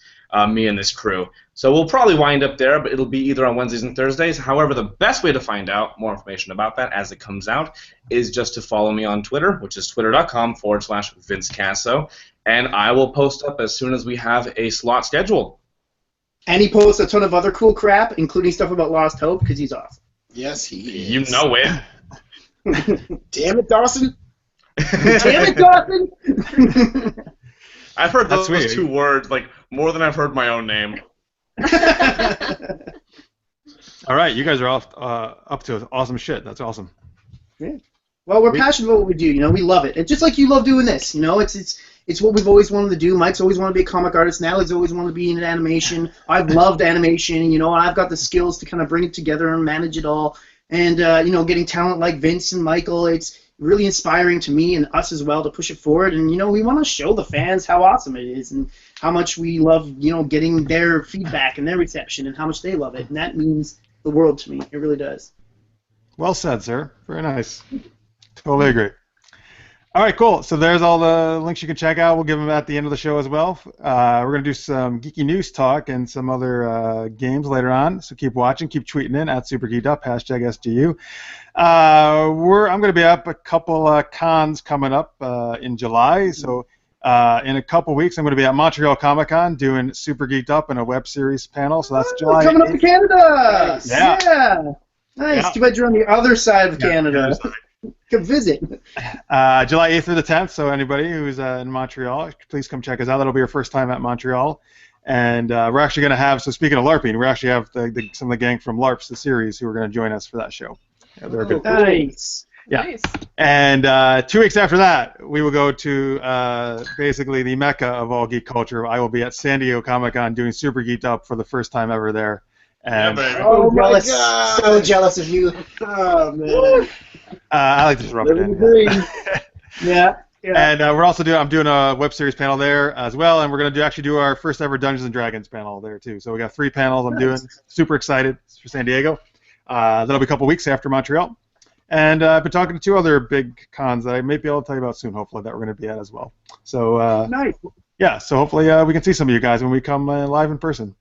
me and this crew. So we'll probably wind up there, but it'll be either on Wednesdays and Thursdays. However, the best way to find out more information about that as it comes out is just to follow me on Twitter, which is twitter.com/Vince Casso, and I will post up as soon as we have a slot scheduled. And he posts a ton of other cool crap, including stuff about Lost Hope, because he's awesome. Yes, he is. You know it. Damn it, Dawson. Damn it, Dawson! I've heard That's those sweet. two words like more than I've heard my own name. All right, you guys are off up to awesome shit. That's awesome. Yeah. Well, we're passionate about what we do. You know, we love it. And just like you love doing this, you know, it's what we've always wanted to do. Mike's always wanted to be a comic artist. Natalie's always wanted to be in animation. I've loved animation. You know, I've got the skills to kind of bring it together and manage it all. And you know, getting talent like Vince and Michael, it's really inspiring to me and us as well to push it forward. And you know, we want to show the fans how awesome it is and how much we love, you know, getting their feedback and their reception and how much they love it. And that means the world to me. It really does. Well said, sir. Very nice. Totally agree. All right, cool. So there's all the links you can check out. We'll give them at the end of the show as well. We're going to do some geeky news talk and some other games later on. So keep watching. Keep tweeting in at @SuperGeeked Up, #SGU. I'm going to be up a couple cons coming up in July. So in a couple weeks, I'm going to be at Montreal Comic Con doing Super Geeked Up in a web series panel. So that's July Coming up 8th. to Canada! Yeah. Nice. Yeah. Too bad you're on the other side of Yeah, Canada. the other Come visit. July 8th through the 10th, so anybody who's in Montreal, please come check us out. That'll be your first time at Montreal. And we're actually going to have, so speaking of LARPing, we actually have some of the gang from LARPs, the series, who are going to join us for that show. Yeah, they're good. Nice. Yeah. Nice. And 2 weeks after that, we will go to basically the mecca of all geek culture. I will be at San Diego Comic-Con doing Super Geeked Up for the first time ever there. And Yeah, baby. Oh, my jealous. God. So jealous of you. Oh, man. I like to just rub it Living in. the dream. Yeah. And I'm doing a web series panel there as well, and we're going to actually do our first ever Dungeons and Dragons panel there too. So we got 3 panels I'm doing. Super excited for San Diego. That'll be a couple weeks after Montreal. And I've been talking to 2 other big cons that I may be able to tell you about soon, hopefully, that we're going to be at as well. So Nice. yeah, so hopefully we can see some of you guys when we come live in person.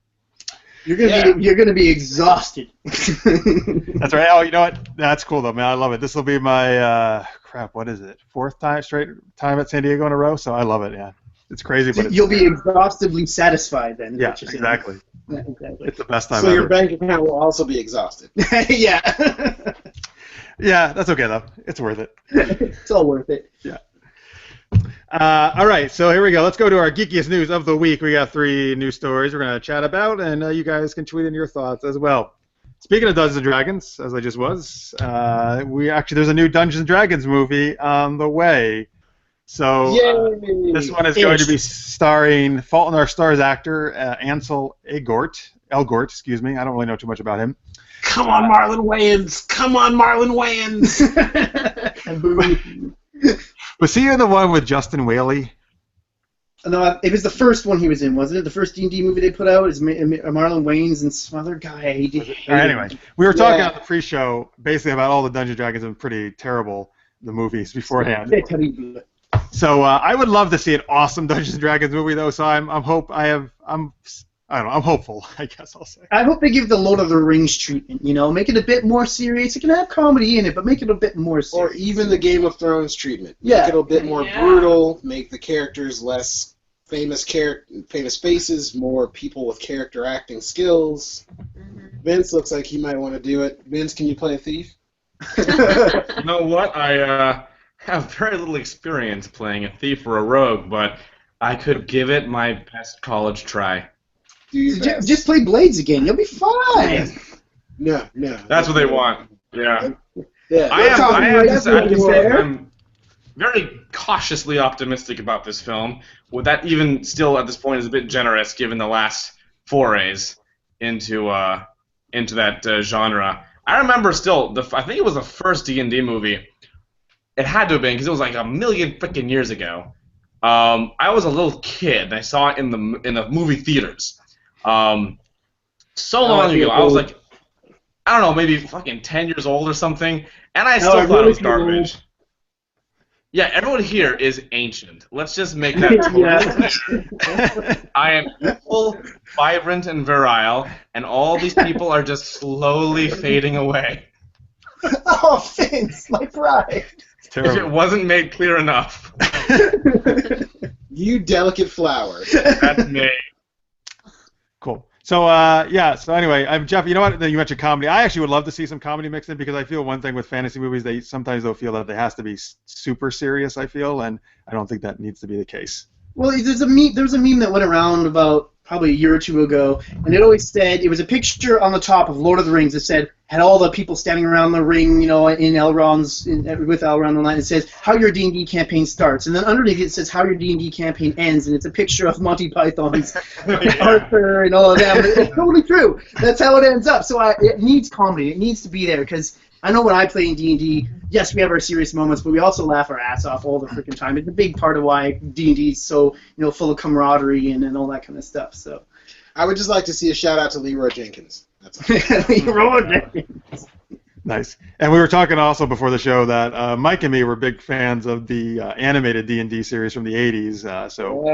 You're gonna be exhausted. That's right. Oh, you know what? That's cool though, man. I love it. This will be my what is it? 4th straight time at San Diego in a row. So I love it. Yeah, it's crazy, but You'll be exhaustively satisfied then. is yeah, what you're saying. exactly. Yeah, exactly. It's the best time So ever. your bank account will also be exhausted. Yeah. Yeah, that's okay though. It's worth it. It's all worth it. Yeah. All right, so here we go. Let's go to our geekiest news of the week. We got 3 news stories we're going to chat about, and you guys can tweet in your thoughts as well. Speaking of Dungeons and Dragons, as I just was, there's a new Dungeons and Dragons movie on the way. So Yay! this one is going to be starring Fault in Our Stars actor Ansel Elgort. Excuse me. I don't really know too much about him. Come on, Marlon Wayans! Come on, Marlon Wayans! Was he in the one with Justin Whaley? No, it was the first one he was in, wasn't it? The first D&D movie they put out is Marlon Wayans and some other guy. Anyway, we were talking Yeah. on the pre-show basically about all the Dungeons and Dragons and pretty terrible the movies beforehand. So I would love to see an awesome Dungeons and Dragons movie though. So I'm hopeful. I guess I'll say. I hope they give the Lord of the Rings treatment. You know, make it a bit more serious. It can have comedy in it, but make it a bit more serious. Or even the Game of Thrones treatment. Yeah. Make it a bit more Yeah. brutal, make the characters less famous faces, more people with character acting skills. Mhm. Vince looks like he might want to do it. Vince, can you play a thief? You know what? I have very little experience playing a thief or a rogue, but I could give it my best college try. Do your best. Just play Blades again. You'll be fine. No. That's what they want. Yeah. Yeah. I can say Fair. I'm very cautiously optimistic about this film. With that, even still at this point, is a bit generous given the last forays into that genre. I remember still, I think it was the first D&D movie. It had to have been because it was like a million freaking years ago. I was a little kid and I saw it in the movie theaters. So long ago, I was like, I don't know, maybe fucking 10 years old or something, and I still thought it was garbage. Yeah, everyone here is ancient. Let's just make that totally clear. I am youthful, vibrant, and virile, and all these people are just slowly fading away. Oh, Vince, my pride. It's If terrible. it wasn't made clear enough, You delicate flower. that's me. Cool. So so anyway, Jeff. You know what? You mentioned comedy. I actually would love to see some comedy mixed in because I feel one thing with fantasy movies, they sometimes they'll feel that they has to be super serious. I feel, and I don't think that needs to be the case. Well, there was a meme that went around about probably a year or two ago, and it always said it was a picture on the top of Lord of the Rings. It said had all the people standing around the ring, with Elrond online. It says how your D&D campaign starts, and then underneath it says how your D&D campaign ends, and it's a picture of Monty Python's Arthur and all of that. But it's totally true. That's how it ends up. So it needs comedy. It needs to be there because I know when I play in D&D, yes, we have our serious moments, but we also laugh our ass off all the freaking time. It's a big part of why D&D is so full of camaraderie and all that kind of stuff. So I would just like to see a shout out to Leroy Jenkins. That's all. Nice. And we were talking also before the show that Mike and me were big fans of the animated D&D series from the 80s. So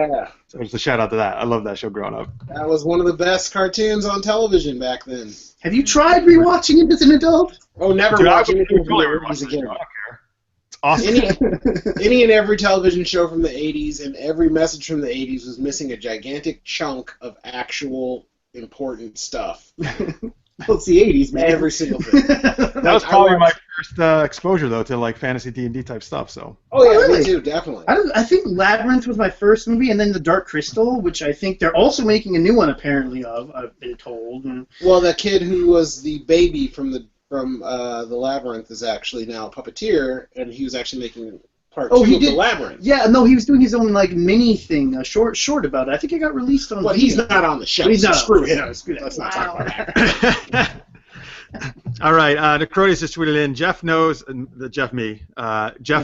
just a shout out to that. I love that show growing up. That was one of the best cartoons on television back then. Have you tried rewatching it as an adult? Oh, never Dude, watch I would anything from totally the rewatch 80s that again. show. I don't care. It's awesome. Any and every television show from the 80s and every message from the 80s was missing a gigantic chunk of actual important stuff. Well, it's the 80s, man. Every single thing. That was probably my first exposure, though, to like fantasy D&D type stuff. So. Oh, yeah, Really? me too, definitely. I think Labyrinth was my first movie, and then The Dark Crystal, which I think they're also making a new one apparently of. I've been told. Well, the kid who was the baby from the Labyrinth is actually now a puppeteer, and he was actually making part 2 of the Labyrinth. Yeah, no, he was doing his own like mini thing, a short about it. I think it got released on. Well, he's not on the show. But he's so not. Screw Yeah, him. screw that. Let's not Wow. talk about that. All right, Necrotius just tweeted in. Jeff knows Jeff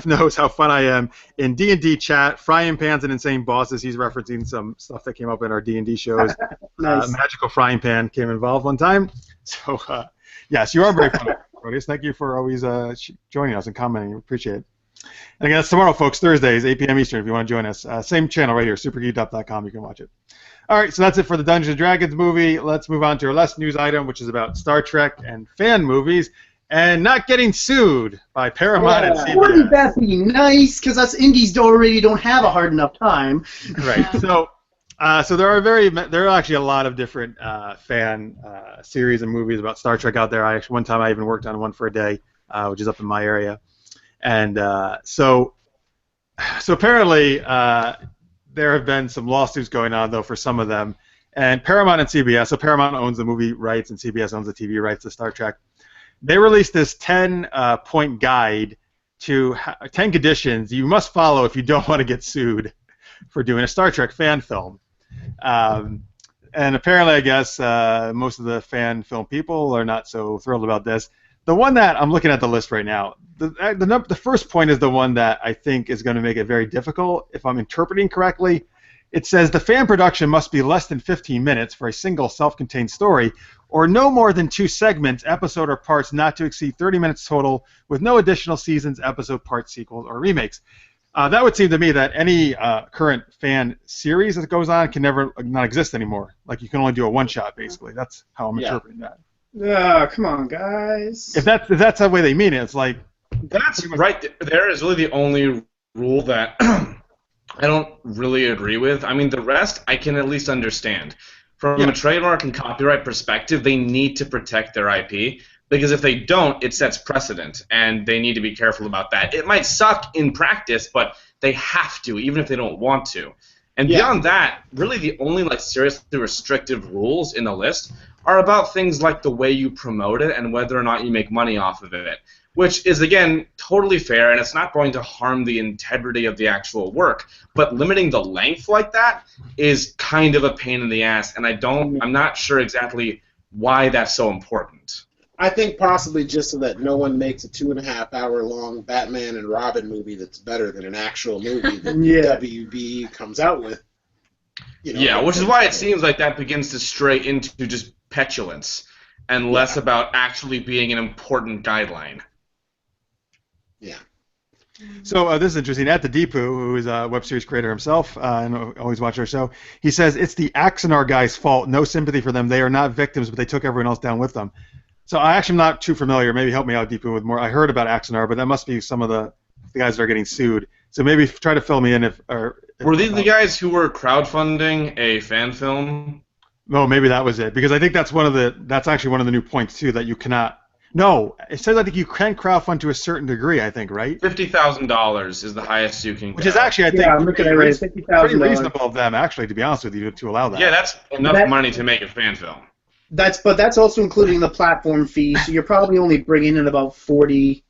knows how fun I am in D&D chat, frying pans and insane bosses. He's referencing some stuff that came up in our D&D shows. Nice. Magical frying pan came involved one time. So yes, you are very fun, Necrotius. Thank you for always joining us and commenting. We appreciate it. And again, that's tomorrow, folks. Thursdays, 8 p.m. Eastern. If you want to join us, same channel right here, supergeekedup.com. You can watch it. All right, so that's it for the Dungeons & Dragons movie. Let's move on to our last news item, which is about Star Trek and fan movies and not getting sued by Paramount and CBS. Wouldn't that be nice? Because us indies already don't have a hard enough time. Right. So there are actually a lot of different fan series and movies about Star Trek out there. One time I even worked on one for a day, which is up in my area, and so apparently. There have been some lawsuits going on, though, for some of them. And Paramount and CBS, so Paramount owns the movie rights and CBS owns the TV rights to Star Trek. They released this 10-point guide to 10 conditions you must follow if you don't want to get sued for doing a Star Trek fan film. And apparently, I guess, most of the fan film people are not so thrilled about this. The one that I'm looking at the list right now, the first point is the one that I think is going to make it very difficult, if I'm interpreting correctly. It says the fan production must be less than 15 minutes for a single self-contained story, or no more than 2 segments, episode or parts not to exceed 30 minutes total, with no additional seasons, episode, parts, sequels, or remakes. That would seem to me that any current fan series that goes on can never not exist anymore. Like you can only do a one-shot, basically. That's how I'm interpreting that. Come on, guys. If that's the way they mean it, it's like That's right. There is really the only rule that I don't really agree with. I mean, the rest I can at least understand. From a trademark and copyright perspective, they need to protect their IP, because if they don't, it sets precedent, and they need to be careful about that. It might suck in practice, but they have to, even if they don't want to. And beyond that, really the only seriously restrictive rules in the list are about things like the way you promote it and whether or not you make money off of it, which is, again, totally fair, and it's not going to harm the integrity of the actual work. But limiting the length like that is kind of a pain in the ass, and I'm not sure exactly why that's so important. I think possibly just so that no one makes a 2.5-hour-long Batman and Robin movie that's better than an actual movie that WB comes out with. Which is why it seems like that begins to stray into just petulance and less about actually being an important guideline. Yeah. So this is interesting. At the Deepu, who is a web series creator himself and always watch our show, he says it's the Axonar guys' fault. No sympathy for them. They are not victims, but they took everyone else down with them. So I actually am not too familiar. Maybe help me out, Deepu, with more. I heard about Axonar, but that must be some of the guys that are getting sued. So maybe try to fill me in if. Were these the guys who were crowdfunding a fan film? No, maybe that was it. Because I think that's that's actually one of the new points too, that you cannot. No, it says I think you can crowdfund to a certain degree. I think, right? $50,000 is the highest you can. Which is actually, I think, I'm looking at it, pretty reasonable of them, actually, to be honest with you, to allow that. Yeah, that's enough money to make a fan film. But that's also including the platform fee. So you're probably only bringing in about 40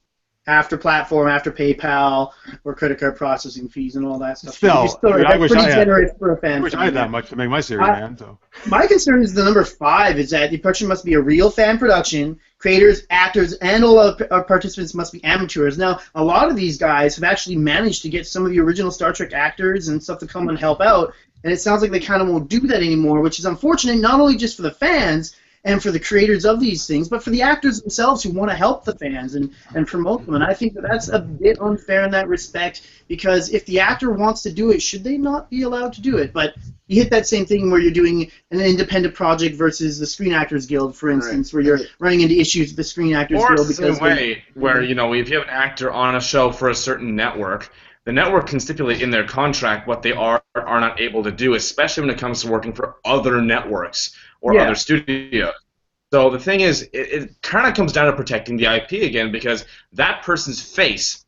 after platform, after PayPal, or credit card processing fees and all that stuff. Still, I wish I had that that much to make my series, man. So. My concern is the number 5 is that the production must be a real fan production. Creators, actors, and all our participants must be amateurs. Now, a lot of these guys have actually managed to get some of the original Star Trek actors and stuff to come and help out, and it sounds like they kind of won't do that anymore, which is unfortunate, not only just for the fans and for the creators of these things, but for the actors themselves who want to help the fans and promote them. And I think that's a bit unfair in that respect, because if the actor wants to do it, should they not be allowed to do it? But you hit that same thing where you're doing an independent project versus the Screen Actors Guild, for instance, where you're running into issues with the Screen Actors Guild. Or it's the way where, if you have an actor on a show for a certain network, the network can stipulate in their contract what they are not able to do, especially when it comes to working for other networks or other studios. So the thing is, it kind of comes down to protecting the IP again, because that person's face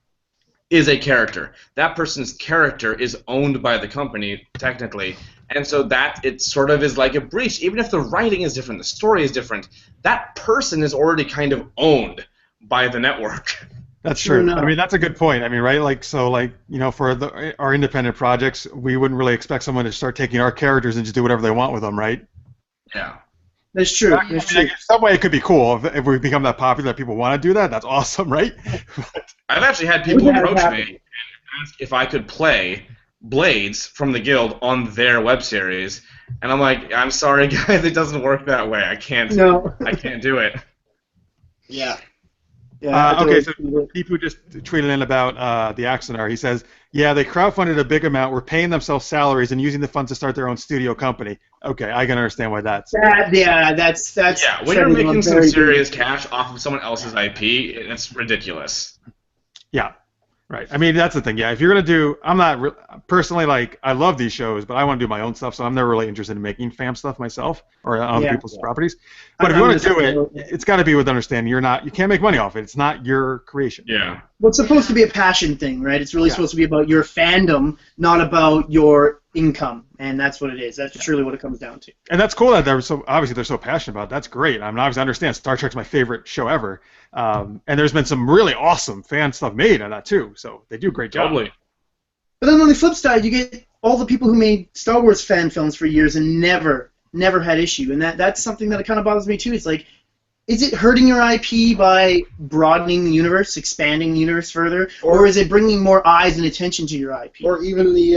is a character. That person's character is owned by the company, technically. And so that it sort of is like a breach. Even if the writing is different, the story is different, that person is already kind of owned by the network. That's true. I mean, that's a good point. I mean, right? For our independent projects, we wouldn't really expect someone to start taking our characters and just do whatever they want with them, right? Yeah. That's true. In some way, it could be cool if we become that popular that people want to do that. That's awesome, right? I've actually had people approach me and ask if I could play Blades from the Guild on their web series, and I'm like, I'm sorry, guys, it doesn't work that way. I can't. No. I can't do it. Yeah. Okay, so Deepu just tweeted in about the Axonar. He says, yeah, they crowdfunded a big amount, were paying themselves salaries, and using the funds to start their own studio company. Okay, I can understand why that's... that's... Yeah, when you're making some serious cash off of someone else's IP, it's ridiculous. Yeah, right. I mean, that's the thing. Yeah, if you're going to do... I'm not... personally, I love these shows, but I want to do my own stuff, so I'm never really interested in making fam stuff myself or on people's properties. But if you want to do it, it's got to be with understanding. You can't make money off it. It's not your creation. Yeah. Well, it's supposed to be a passion thing, right? It's really supposed to be about your fandom, not about your income, and that's what it is. That's truly what it comes down to. And that's cool that they're so passionate about it. That's great. I mean, obviously, I understand Star Trek's my favorite show ever, and there's been some really awesome fan stuff made on that too. So they do a great job. Totally. But then on the flip side, you get all the people who made Star Wars fan films for years and never had issue, and that's something that kind of bothers me too. It's like, is it hurting your IP by broadening the universe, expanding the universe further, or is it bringing more eyes and attention to your IP? Or even the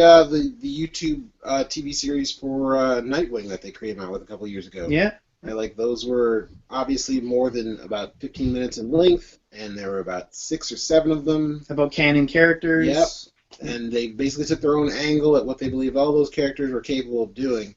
YouTube TV series for Nightwing that they came out with a couple years ago. Yeah. Those were obviously more than about 15 minutes in length, and there were about 6 or 7 of them. About canon characters. Yep. And they basically took their own angle at what they believed all those characters were capable of doing.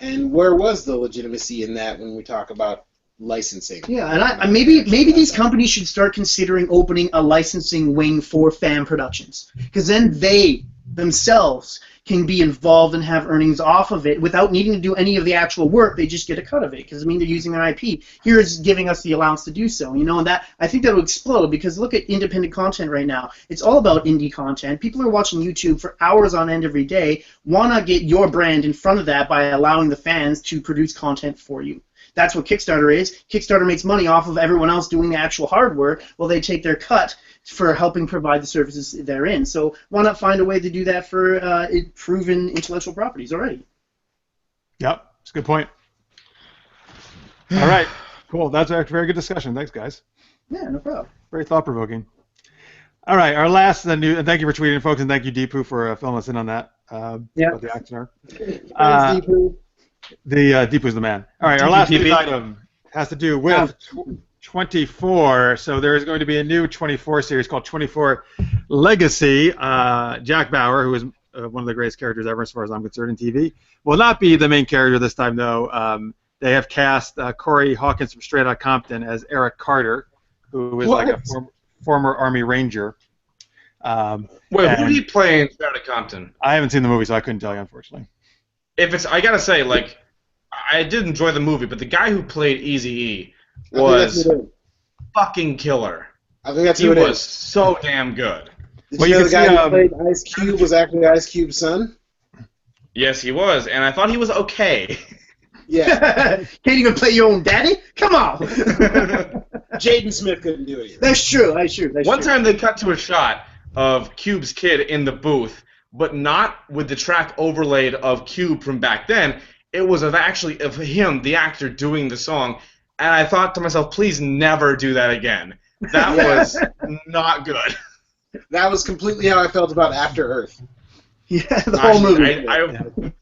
And where was the legitimacy in that when we talk about licensing? Yeah, and maybe these companies should start considering opening a licensing wing for fan productions, because then they themselves can be involved and have earnings off of it without needing to do any of the actual work. They just get a cut of it, because they're using their IP. Here's giving us the allowance to do so, and that I think that will explode, because look at independent content right now. It's all about indie content. People are watching YouTube for hours on end every day. Why not get your brand in front of that by allowing the fans to produce content for you? That's what Kickstarter is. Kickstarter makes money off of everyone else doing the actual hard work, while they take their cut for helping provide the services therein. So why not find a way to do that for proven intellectual properties already? Yep, that's a good point. All right, cool. That's a very good discussion. Thanks, guys. Yeah, no problem. Very thought-provoking. All right, our last news, and thank you for tweeting, folks, and thank you, Deepu, for filling us in on that. About the Axonar. Thanks, Deepu. Deepu's the man. All right, our last news item has to do with 24. So there is going to be a new 24 series called 24 Legacy. Jack Bauer, who is one of the greatest characters ever as far as I'm concerned in TV, will not be the main character this time, though. They have cast Corey Hawkins from Straight Outta Compton as Eric Carter, who is like a former Army Ranger. Wait, who did he play in Straight Outta Compton? I haven't seen the movie, so I couldn't tell you, unfortunately. I gotta say, like, I did enjoy the movie, but the guy who played Eazy-E was fucking killer. I think that's he who it was is. so damn good. Did you know the guy who played Ice Cube was actually Ice Cube's son? Yes, he was, and I thought he was okay. Yeah. Can't even play your own daddy? Come on! Jaden Smith couldn't do it either. That's true. One time they cut to a shot of Cube's kid in the booth, but not with the track overlaid of Cube from back then. It was of him, the actor, doing the song, and I thought to myself, please never do that again. That was not good. That was completely how I felt about After Earth. Yeah, the whole movie. I avoided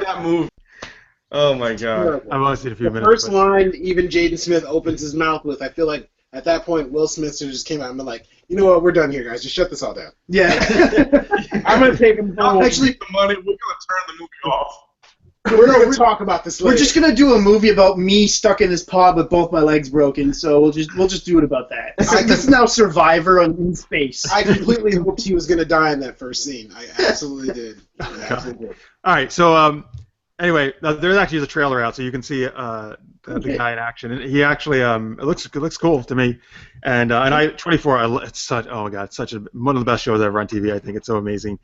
that movie. Oh my god. I've only seen a few minutes. The first line even Jaden Smith opens his mouth with, I feel like at that point Will Smith just came out and been like, you know what, we're done here, guys. Just shut this all down. Yeah. I'm going to take him home. Actually, the money, we're going to turn the movie off. We're going to talk about this later. We're just gonna do a movie about me stuck in this pod with both my legs broken, so we'll just do it about that. This is now Survivor in space. I completely hoped he was gonna die in that first scene. I absolutely did. Absolutely did. All right, so anyway, there actually is a trailer out, so you can see the guy in action. And he actually it looks cool to me. And 24, it's such it's such one of the best shows ever on TV. I think it's so amazing.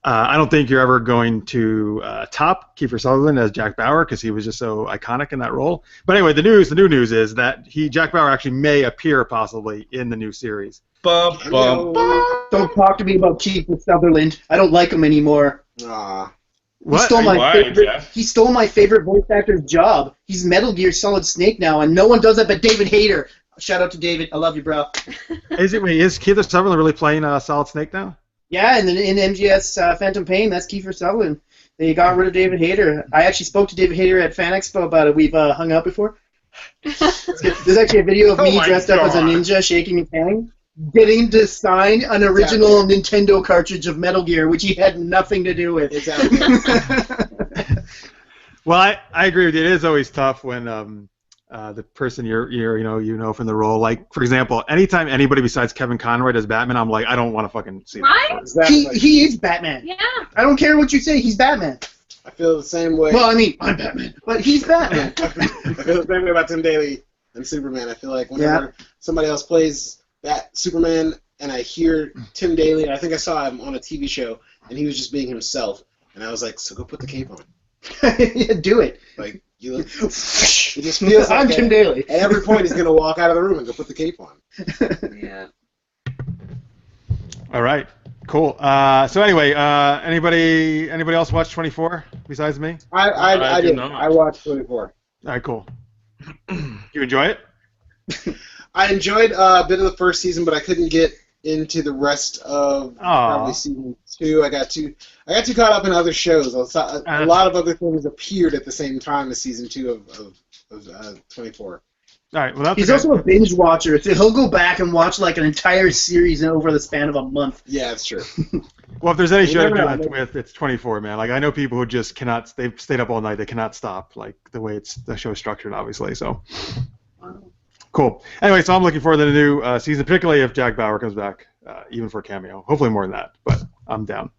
I don't think you're ever going to top Kiefer Sutherland as Jack Bauer because he was just so iconic in that role. But anyway, the new news is that Jack Bauer actually may appear possibly in the new series. Bum, bum, bum. Don't talk to me about Kiefer Sutherland. I don't like him anymore. Aw. He stole my favorite voice actor's job. He's Metal Gear Solid Snake now, and no one does that but David Hayter. Shout out to David. I love you, bro. Is Kiefer Sutherland really playing Solid Snake now? Yeah, and in MGS Phantom Pain, that's Kiefer Sutherland. They got rid of David Hayter. I actually spoke to David Hayter at Fan Expo about it. We've hung out before. There's actually a video of me dressed up as a ninja shaking his hand, getting to sign an original Nintendo cartridge of Metal Gear, which he had nothing to do with. Exactly. Well, I agree with you. It is always tough when the person you know from the role, like for example, anytime anybody besides Kevin Conroy does Batman, I'm like, I don't want to fucking see Right? that. Exactly. He is Batman. Yeah. I don't care what you say. He's Batman. I feel the same way. Well, I mean, I'm Batman, but he's Batman. I feel the same way about Tim Daly and Superman. I feel like whenever somebody else plays that Superman and I hear Tim Daly, I think I saw him on a TV show, and he was just being himself. And I was like, so go put the cape on. Yeah, do it. Like, you look, it just feels like I'm Tim Daly. At every point, he's going to walk out of the room and go put the cape on. Yeah. All right, cool. So anyway, anybody else watch 24 besides me? I did. not. I watched 24. All right, cool. You enjoy it? I enjoyed a bit of the first season, but I couldn't get into the rest of probably season 2. I got too caught up in other shows. A lot of other things appeared at the same time as season 2 of 24. All right, well that's He's also a binge watcher, so he'll go back and watch like an entire series over the span of a month. Yeah, that's true. Well, if there's any show to do never that know. with, it's 24, man. Like I know people who just cannot. They've stayed up all night. They cannot stop. Like the way the show is structured, obviously. So cool. Anyway, so I'm looking forward to the new season, particularly if Jack Bauer comes back, even for a cameo. Hopefully more than that, but I'm down.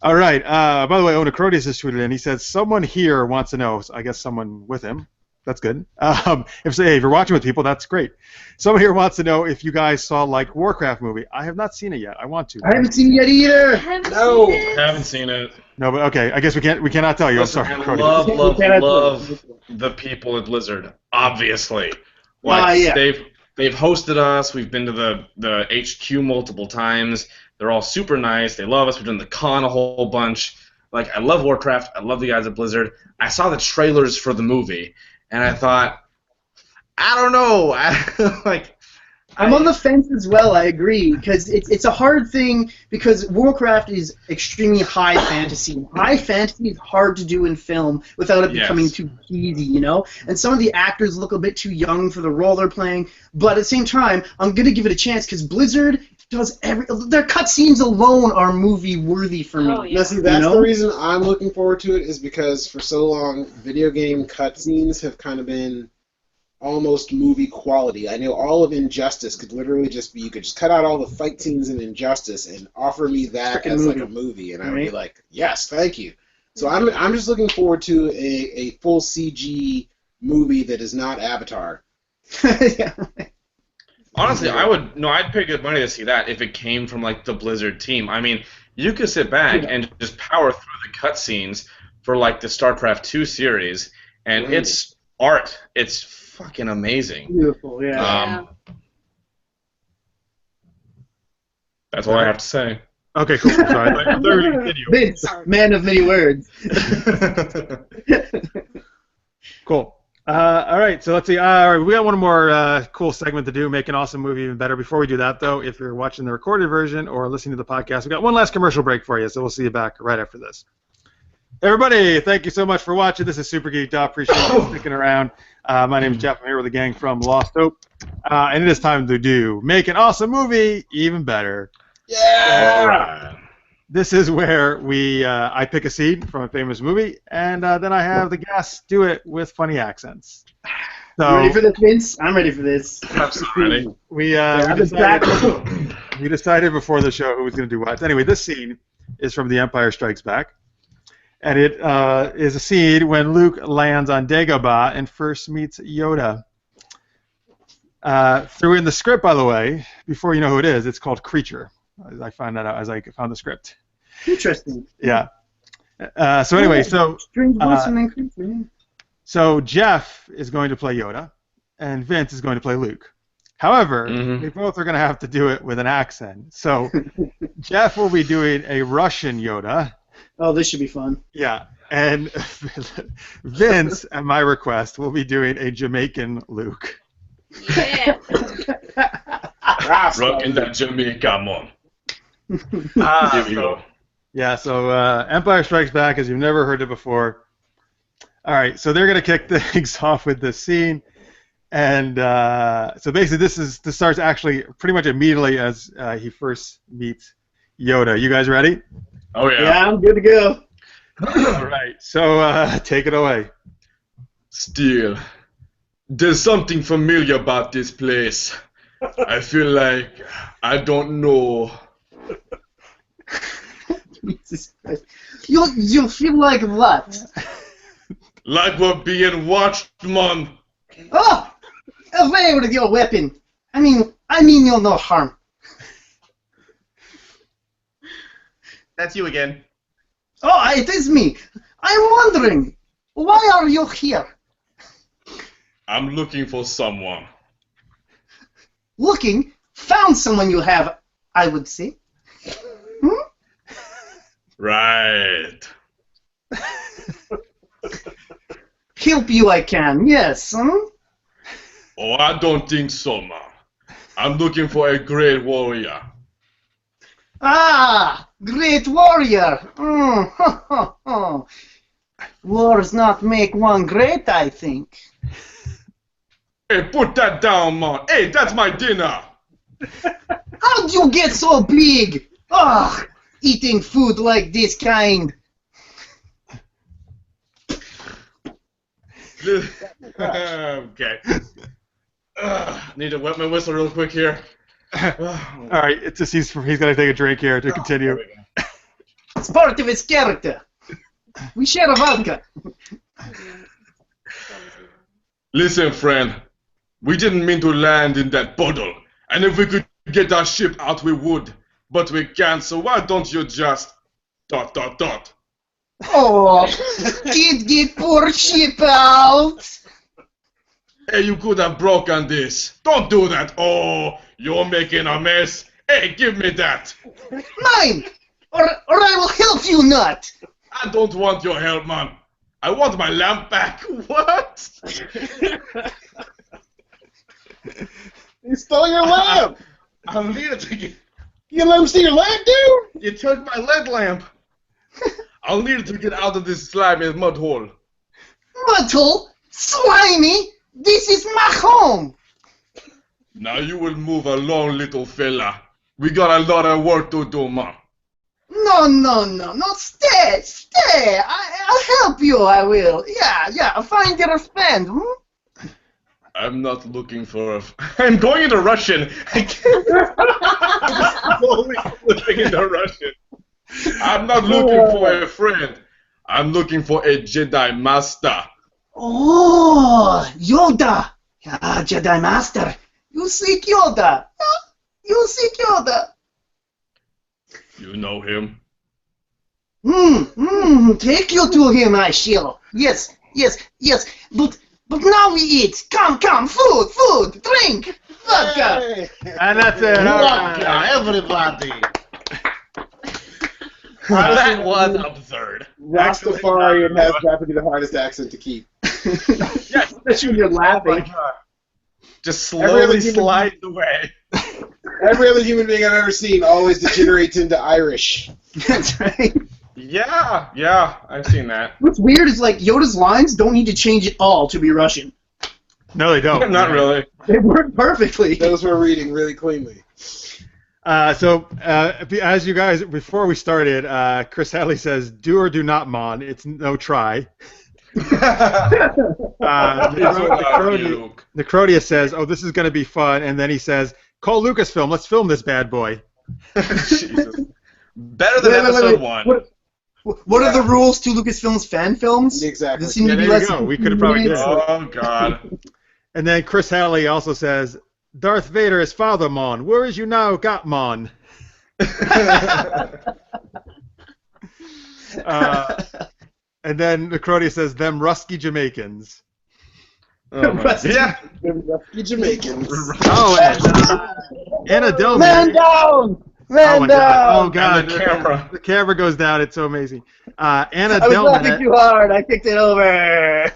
All right. By the way, Onacrotius has tweeted in. He says someone here wants to know. I guess someone with him. That's good. If you're watching with people, that's great. Someone here wants to know if you guys saw like Warcraft movie. I have not seen it yet. I want to. I haven't seen it yet either. Haven't seen it. No, but okay. I guess we cannot tell you. Listen, I'm I sorry. love the people at Blizzard. Obviously, they've hosted us. We've been to the HQ multiple times. They're all super nice. They love us. We've done the con a whole bunch. Like I love Warcraft. I love the guys at Blizzard. I saw the trailers for the movie. And I thought, I don't know, I'm on the fence as well. I agree because it's a hard thing because Warcraft is extremely high fantasy. High fantasy is hard to do in film without it becoming too cheesy, you know. And some of the actors look a bit too young for the role they're playing. But at the same time, I'm gonna give it a chance because Blizzard does their cutscenes alone are movie worthy for me. Oh, yeah. Now, see, that's the reason I'm looking forward to it is because for so long, video game cutscenes have kind of been almost movie quality. I know all of Injustice could literally just be, you could just cut out all the fight scenes in Injustice and offer me that as like a movie, and I would be like, yes, thank you. So I'm just looking forward to a full CG movie that is not Avatar. Yeah. Honestly, I'd pay good money to see that if it came from like the Blizzard team. I mean, you could sit back and just power through the cutscenes for like the StarCraft 2 series, and it's art. It's fucking amazing. Beautiful, yeah. That's all I have to say. Okay, cool. Sorry. Continue. Vince, man of many words. Cool. All right, so let's see. All right, we got one more cool segment to do, make an awesome movie even better. Before we do that, though, if you're watching the recorded version or listening to the podcast, we got one last commercial break for you, so we'll see you back right after this. Everybody, thank you so much for watching. This is Super Geeked Up. Appreciate you sticking around. My name is Jeff. I'm here with the gang from Lost Hope, and it is time to do Make an Awesome Movie Even Better. Yeah! All right. This is where I pick a scene from a famous movie, and then I have the guests do it with funny accents. So, You ready for this, Vince? I'm ready for this. Ready? we decided before the show who was going to do what. Anyway, this scene is from The Empire Strikes Back, and it is a scene when Luke lands on Dagobah and first meets Yoda. Threw in the script, by the way, before you know who it is, it's called Creature. I found that out as I found the script. Interesting. Yeah. So anyway, Strange voice and then creature, yeah. So Jeff is going to play Yoda, and Vince is going to play Luke. However, they both are going to have to do it with an accent. So Jeff will be doing a Russian Yoda. Oh, this should be fun. Yeah. And Vince, at my request, will be doing a Jamaican Luke. Yeah. Rockin' that Jamaica, mom. Here we go. Yeah, so Empire Strikes Back, as you've never heard it before. All right, so they're going to kick things off with this scene. And so basically this starts actually pretty much immediately as he first meets Yoda. You guys ready? Oh, yeah. Yeah, I'm good to go. All right, so take it away. Still, there's something familiar about this place. I feel like I don't know. Jesus Christ. You feel like what? Like we're being watched, man. Oh! Away with your weapon. I mean you're no harm. That's you again. Oh, it is me. I'm wondering, why are you here? I'm looking for someone. Looking? Found someone you have, I would say. Right. Help you I can, yes. Oh, I don't think so, man. I'm looking for a great warrior. Ah, great warrior. Wars not make one great, I think. Hey, put that down, man. Hey, that's my dinner. How'd you get so big? Ugh, eating food like this kind. Okay. Need to wet my whistle real quick here. All right, it's just he's going to take a drink here to continue. It's part of his character. We share a vodka. Listen, friend. We didn't mean to land in that puddle. And if we could get our ship out, we would. But we can't, so why don't you just... ... Oh, get poor ship out. Hey, you could have broken this. Don't do that. Oh, you're making a mess. Hey, give me that. Mine, or I will help you not. I don't want your help, man. I want my lamp back. What? He stole your lamp. I'll need it to get... You gonna let him steal your lamp, dude? You took my LED lamp. I'll need it to get out of this slimy mud hole. Mudhole? Slimy? This is my home. Now you will move along, little fella. We got a lot of work to do, man. No, stay. I'll help you, I will. Yeah, find your friend. Hmm? I'm not looking for a... I'm going into Russian. I can't... slowly flipping into Russian. I'm not looking for a friend. I'm looking for a Jedi Master. Oh, Yoda. Jedi Master. You seek Yoda. You seek Yoda. You know him? Take you to him, I shall. Yes. But now we eat. Come, food, drink, vodka. Hey. And that's it. All Vodka, right. everybody. That was absurd. Rastafarian has got to be the hardest accent to keep. Yes. Especially when you're laughing. Just Every slowly other human- slides away. Every other human being I've ever seen always degenerates into Irish. That's right. Yeah, I've seen that. What's weird is like Yoda's lines don't need to change at all to be Russian. No, they don't. Not really. They work perfectly. Those were reading really cleanly. So, as you guys, before we started, Chris Hadley says, "Do or do not, Mon. It's no try." Necrodia says, "Oh, this is going to be fun," and then he says, "Call Lucasfilm. Let's film this bad boy." Jesus. Better than Wait, episode 1. What are the rules to Lucasfilm's fan films? Exactly. This seemed to Yeah, be there you less go. than We could have probably did minutes. it. Oh, God. And then Chris Hadley also says, "Darth Vader is Father Mon. Where is you now, got Mon?" And then Necrodia says, "Them rusky Jamaicans." Oh, my- Rusty. yeah. The rusty Jamaicans. Oh, and Anna Delman. Man down! Oh Man my God! down! Oh God! And the camera. The camera goes down. It's so amazing. Anna I was laughing Delman. too hard. I kicked it over.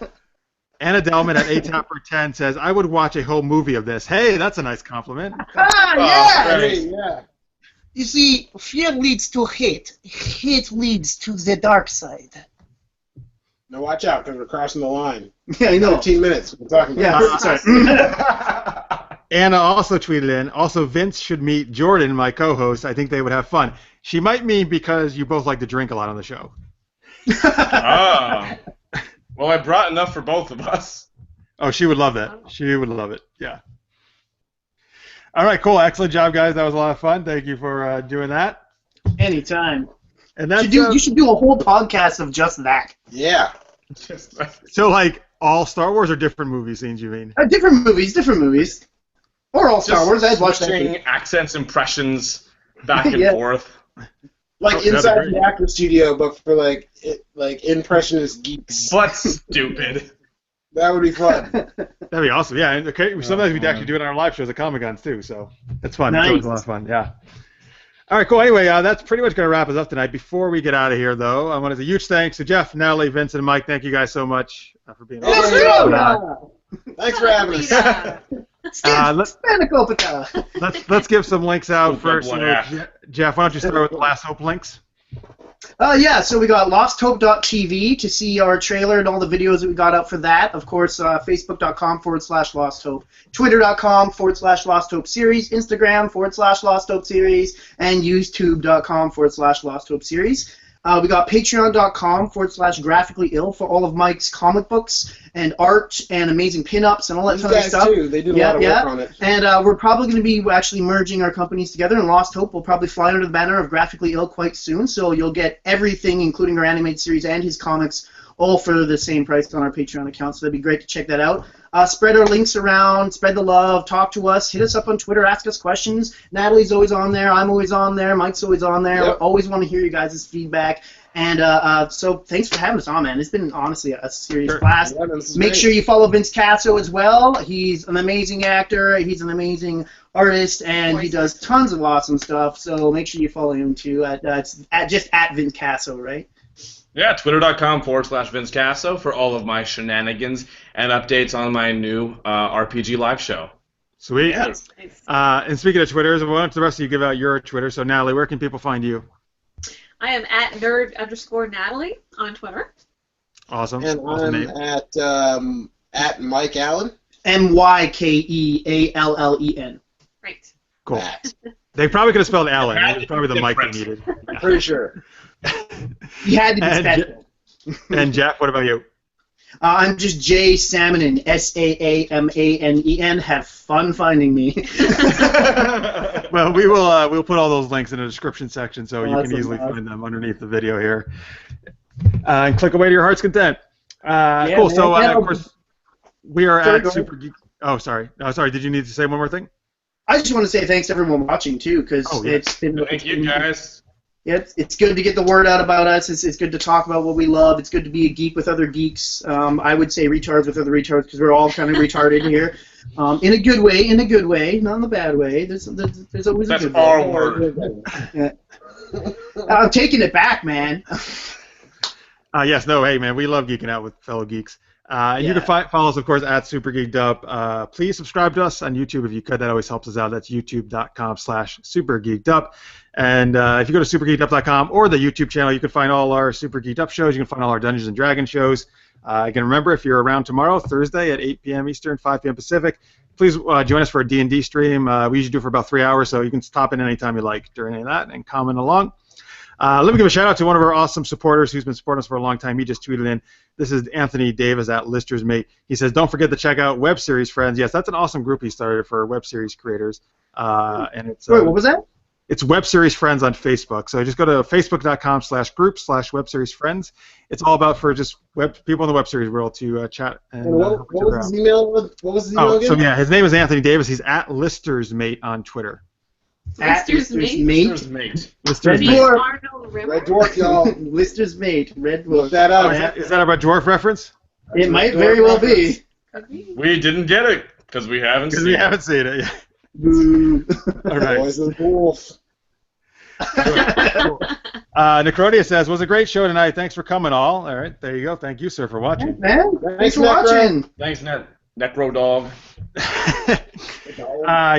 Anna Delman at ATOP10 says, "I would watch a whole movie of this." Hey, that's a nice compliment. Yeah! Hey, yeah. You see, fear leads to hate. Hate leads to the dark side. Now watch out, because we're crossing the line. Yeah, I know. 15 minutes. We're talking about Yeah, sorry. Anna also tweeted in, "Also, Vince should meet Jordan, my co-host. I think they would have fun." She might mean because you both like to drink a lot on the show. Oh. Well, I brought enough for both of us. Oh, she would love that. She would love it. Yeah. All right, cool. Excellent job, guys. That was a lot of fun. Thank you for doing that. Anytime. And that's You should do a whole podcast of just that. Yeah. so like all Star Wars or different movie scenes. You mean? Different movies. Or all Star Wars. I'd watch that. switching too. accents, impressions, back and Yeah. forth. Like Oh, that'd be inside great. the actor studio, but for like impressionist geeks. But stupid. That would be fun. That'd be awesome. Yeah. And okay, sometimes we'd actually do it on our live shows at Comic-Cons too. So it's fun. It's always a lot of fun. Yeah. All right, cool. Anyway, that's pretty much going to wrap us up tonight. Before we get out of here, though, I want to say a huge thanks to Jeff, Natalie, Vince, and Mike. Thank you guys so much for being on. Yes, sir. Thanks for having us. Let's give some links out Good first. one, Jeff, why don't you start with the Last Hope links? Yeah, so we got losthope.tv to see our trailer and all the videos that we got up for that. Of course, facebook.com/losthope, twitter.com/losthope series, Instagram/losthope series, and youtube.com/losthope series. We got patreon.com/graphically ill for all of Mike's comic books and art and amazing pinups and all that These kind of guys stuff. too. They did a lot of work on it. And we're probably going to be actually merging our companies together, and Lost Hope will probably fly under the banner of Graphically Ill quite soon, so you'll get everything, including our animated series and his comics, all for the same price on our Patreon account, so that'd be great to check that out. Spread our links around, spread the love, talk to us, hit us up on Twitter, ask us questions. Natalie's always on there, I'm always on there, Mike's always on there. Yep. We always want to hear you guys' feedback. And so thanks for having us on, man. It's been honestly a serious blast. Yeah, this is Make great. sure you follow Vince Casso as well. He's an amazing actor. He's an amazing artist, and he does tons of awesome stuff. So make sure you follow him too. It's just at Vince Casso, right? Yeah, twitter.com/Vince Casso for all of my shenanigans and updates on my new RPG live show. Sweet. Nice, nice. And speaking of Twitters, why don't the rest of you give out your Twitter? So, Natalie, where can people find you? I am at nerd_Natalie on Twitter. Awesome. And Awesome I'm name. at Mike Allen. MYKEALLEN. Right. Cool. Matt. They probably could have spelled Allen. Yeah, It was probably the mic they difference. needed. I'm pretty sure. You had to be And- special. And Jeff, what about you? I'm just Jay Salmonen, SAAMANEN. Have fun finding me. Well, we'll put all those links in the description section so you can Awesome, easily awesome. find them underneath the video here. And click away to your heart's content. Cool. man. So, Yeah, of course, we are sorry, at go ahead. Super Geek. Oh, sorry. Did you need to say one more thing? I just want to say thanks to everyone watching too, because Oh, yeah. it's been. Thank you, guys. Yeah, it's good to get the word out about us. It's good to talk about what we love. It's good to be a geek with other geeks. I would say retards with other retards because we're all kind of retarded here, in a good way. Not in the bad way. There's always That's a good our way. word. Yeah. I'm taking it back, man. Yes, no, hey, man, we love geeking out with fellow geeks. And you Yeah. can follow us, of course, at Super Geeked Up. Please subscribe to us on YouTube if you could. That always helps us out. That's youtube.com/supergeekedup. And if you go to supergeekedup.com or the YouTube channel, you can find all our Super Geeked Up shows. You can find all our Dungeons & Dragons shows. Again, remember, if you're around tomorrow, Thursday at 8 p.m. Eastern, 5 p.m. Pacific, please join us for a D&D stream. We usually do it for about 3 hours, so you can stop in anytime you like during any of that and comment along. Let me give a shout out to one of our awesome supporters who's been supporting us for a long time. He just tweeted in. This is Anthony Davis at Lister's Mate. He says, "Don't forget to check out Web Series Friends." Yes, that's an awesome group he started for web series creators. And it's Wait, what was that? it's Web Series Friends on Facebook. So just go to facebook.com/group/Web Series Friends. It's all about for just people in the web series world to chat and And help each what other was his out. email? What was his email Oh, again? so yeah, his name is Anthony Davis. He's at Lister's Mate on Twitter. Lister's Mate? Lister's Mate. Lister's Red Mate. Dwarf. Arnold River? Red Dwarf, y'all. Lister's Mate, Red Look Dwarf. that Oh, up. is that a dwarf reference? It might very well be. We didn't get it because we haven't Because seen we it. haven't seen it. Yeah. Boo. All right. Boys of the Wolf. Necrodia says, "Was a great show tonight. Thanks for coming, all." All right, there you go. Thank you, sir, for watching. Man, thanks for Necro. watching. Thanks, Necro Dog.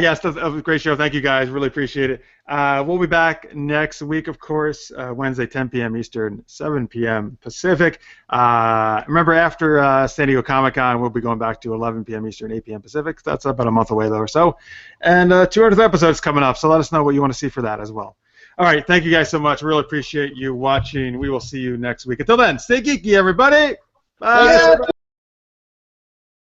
Yes, that was a great show. Thank you, guys. Really appreciate it. We'll be back next week, of course, Wednesday, 10 p.m. Eastern, 7 p.m. Pacific. Remember, after San Diego Comic-Con, we'll be going back to 11 p.m. Eastern, 8 p.m. Pacific. That's about a month away, though, or so. And 200th episode's coming up, so let us know what you want to see for that as well. All right, thank you guys so much. Really appreciate you watching. We will see you next week. Until then, stay geeky, everybody. Bye. Thanks, everybody.